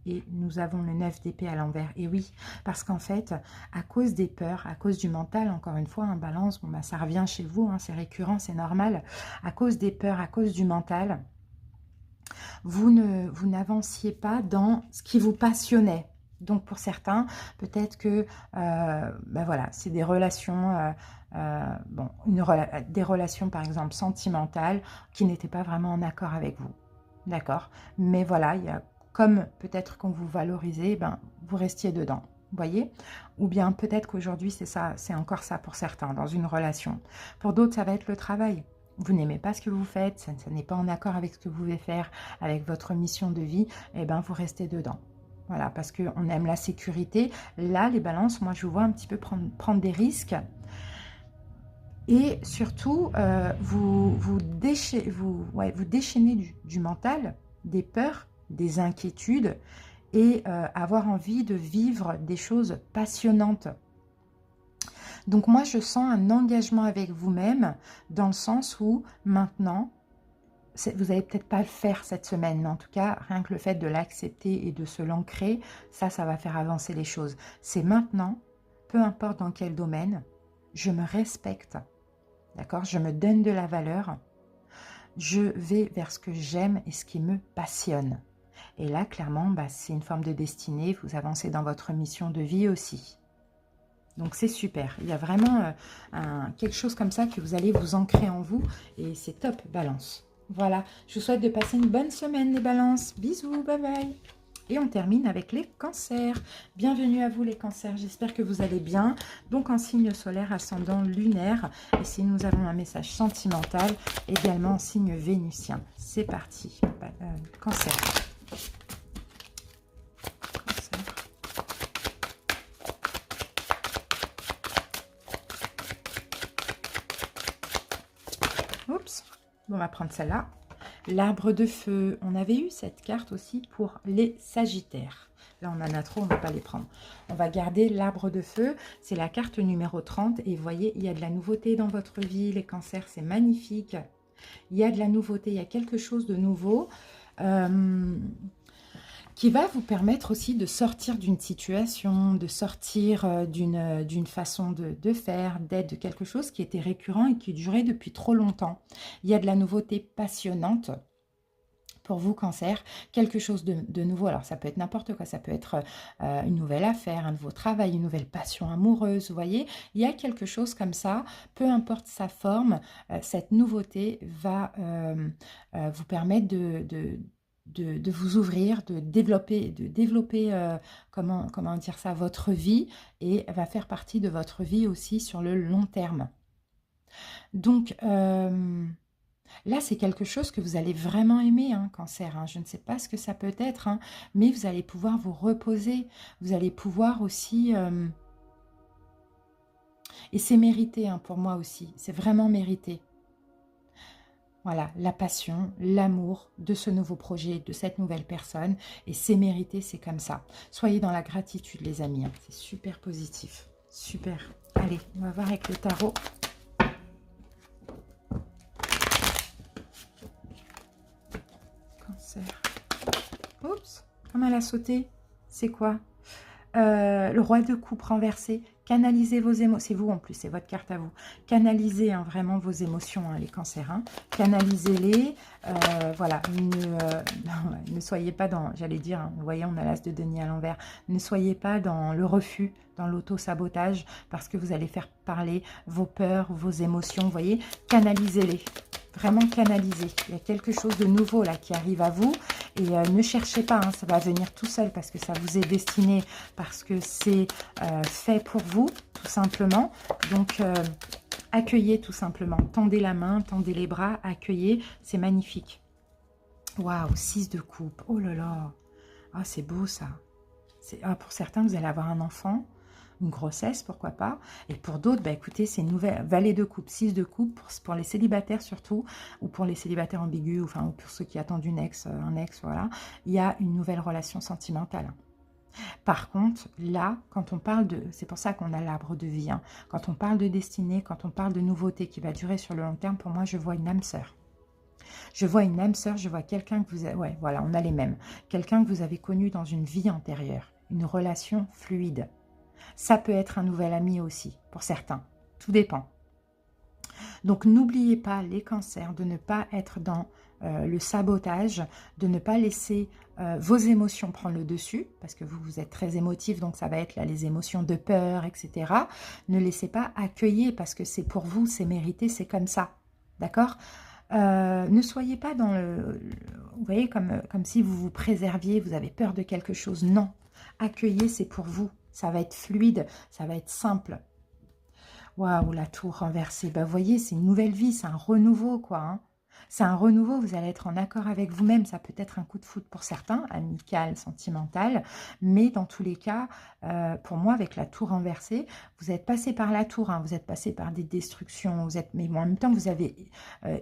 Et nous avons le 9 d'épée à l'envers. Et oui, parce qu'en fait, à cause des peurs, à cause du mental, encore une fois, un Balance, bon, bah, ça revient chez vous, hein, c'est récurrent, c'est normal. À cause des peurs, à cause du mental, vous n'avanciez pas dans ce qui vous passionnait. Donc pour certains, peut-être que ben voilà, c'est des relations, bon, des relations par exemple sentimentales qui n'étaient pas vraiment en accord avec vous. D'accord? Mais voilà, il y a, comme peut-être qu'on vous valorisait, ben, vous restiez dedans. Vous voyez? Ou bien peut-être qu'aujourd'hui, c'est ça, c'est encore ça pour certains, dans une relation. Pour d'autres, ça va être le travail. Vous n'aimez pas ce que vous faites, ça n'est pas en accord avec ce que vous voulez faire, avec votre mission de vie, et ben vous restez dedans. Voilà, parce qu'on aime la sécurité. Là, les balances, moi, je vous vois un petit peu prendre des risques. Et surtout, vous déchaînez du mental, des peurs, des inquiétudes et avoir envie de vivre des choses passionnantes. Donc moi, je sens un engagement avec vous-même dans le sens où maintenant, vous n'allez peut-être pas le faire cette semaine, mais en tout cas, rien que le fait de l'accepter et de se l'ancrer, ça va faire avancer les choses. C'est maintenant, peu importe dans quel domaine, je me respecte, d'accord? Je me donne de la valeur, je vais vers ce que j'aime et ce qui me passionne. Et là, clairement, bah, c'est une forme de destinée, vous avancez dans votre mission de vie aussi. Donc c'est super, il y a vraiment quelque chose comme ça que vous allez vous ancrer en vous et c'est top, Balance. Voilà, je vous souhaite de passer une bonne semaine les balances. Bisous, bye bye. Et on termine avec les cancers. Bienvenue à vous les cancers, j'espère que vous allez bien. Donc en signe solaire, ascendant lunaire. Et si nous avons un message sentimental, également en signe vénusien. C'est parti. Cancer. Oups. Bon, on va prendre celle-là. L'arbre de feu. On avait eu cette carte aussi pour les sagittaires. Là, on en a trop, on ne va pas les prendre. On va garder l'arbre de feu. C'est la carte numéro 30. Et vous voyez, il y a de la nouveauté dans votre vie. Les cancers, c'est magnifique. Il y a de la nouveauté. Il y a quelque chose de nouveau. Qui va vous permettre aussi de sortir d'une situation, de sortir d'une façon de faire, d'être de quelque chose qui était récurrent et qui durait depuis trop longtemps. Il y a de la nouveauté passionnante pour vous, cancer, quelque chose de nouveau. Alors, ça peut être n'importe quoi, ça peut être une nouvelle affaire, un nouveau travail, une nouvelle passion amoureuse, vous voyez. Il y a quelque chose comme ça, peu importe sa forme, cette nouveauté va vous permettre de vous ouvrir, de développer comment dire ça, votre vie, et va faire partie de votre vie aussi sur le long terme. Donc, là, c'est quelque chose que vous allez vraiment aimer, hein, Cancer. Hein. Je ne sais pas ce que ça peut être, hein, mais vous allez pouvoir vous reposer. Vous allez pouvoir aussi... et c'est mérité, hein, pour moi aussi. C'est vraiment mérité. Voilà, la passion, l'amour de ce nouveau projet, de cette nouvelle personne. Et c'est mérité, c'est comme ça. Soyez dans la gratitude, les amis. Hein. C'est super positif. Super. Allez, on va voir avec le tarot. Cancer. Oups, comme elle a sauté. C'est quoi? Le roi de coupe renversé. Canalisez vos émotions. C'est vous en plus, c'est votre carte à vous. Canalisez, hein, vraiment vos émotions, hein, les cancers. Hein. Canalisez-les. Voilà. Ne soyez pas dans, j'allais dire, hein, vous voyez, on a l'as de denier à l'envers. Ne soyez pas dans le refus, dans l'auto-sabotage, parce que vous allez faire parler vos peurs, vos émotions. Vous voyez, canalisez-les. Vraiment canaliser. Il y a quelque chose de nouveau là qui arrive à vous. Et ne cherchez pas, hein, ça va venir tout seul parce que ça vous est destiné, parce que c'est fait pour vous, tout simplement. Donc, accueillez tout simplement. Tendez la main, tendez les bras, accueillez. C'est magnifique. Waouh, 6 de coupe. Oh là là. Ah, c'est beau ça. Pour certains, vous allez avoir un enfant. Une grossesse, pourquoi pas. Et pour d'autres, bah, écoutez, c'est une nouvelle valet de coupe, 6 de coupe, pour les célibataires surtout, ou pour les célibataires ambigus, ou enfin, pour ceux qui attendent un ex, voilà. Il y a une nouvelle relation sentimentale. Par contre, là, quand on parle de... C'est pour ça qu'on a l'arbre de vie. Hein. Quand on parle de destinée, quand on parle de nouveauté qui va durer sur le long terme, pour moi, je vois une âme sœur. Je vois une âme sœur, je vois quelqu'un que vous avez... Ouais, voilà, on a les mêmes. Quelqu'un que vous avez connu dans une vie antérieure. Une relation fluide. Ça peut être un nouvel ami aussi, pour certains. Tout dépend. Donc, n'oubliez pas, les cancers, de ne pas être dans le sabotage, de ne pas laisser vos émotions prendre le dessus, parce que vous êtes très émotif, donc ça va être là les émotions de peur, etc. Ne laissez pas accueillir, parce que c'est pour vous, c'est mérité, c'est comme ça. D'accord ? Ne soyez pas dans le... Vous voyez, comme si vous vous préserviez, vous avez peur de quelque chose. Non. Accueillez, c'est pour vous. Ça va être fluide, ça va être simple. Waouh, la tour renversée. Bah, vous voyez, c'est une nouvelle vie, c'est un renouveau, quoi. Hein. C'est un renouveau, vous allez être en accord avec vous-même. Ça peut être un coup de foudre pour certains, amical, sentimental. Mais dans tous les cas, pour moi, avec la tour renversée, vous êtes passé par la tour, hein, vous êtes passé par des destructions, mais en même temps, vous avez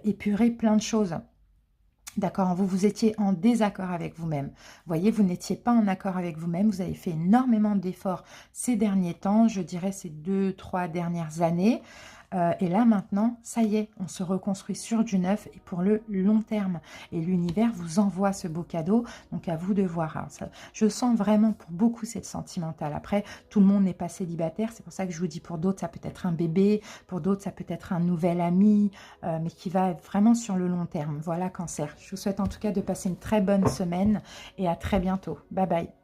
épuré plein de choses. D'accord, vous étiez en désaccord avec vous-même. Vous voyez, vous n'étiez pas en accord avec vous-même. Vous avez fait énormément d'efforts ces derniers temps, je dirais ces 2-3 dernières années. Et là, maintenant, ça y est, on se reconstruit sur du neuf et pour le long terme. Et l'univers vous envoie ce beau cadeau. Donc, à vous de voir. Alors, ça, je sens vraiment pour beaucoup cette sentimentale. Après, tout le monde n'est pas célibataire. C'est pour ça que je vous dis, pour d'autres, ça peut être un bébé. Pour d'autres, ça peut être un nouvel ami. Mais qui va être vraiment sur le long terme. Voilà, Cancer. Je vous souhaite en tout cas de passer une très bonne semaine. Et à très bientôt. Bye bye.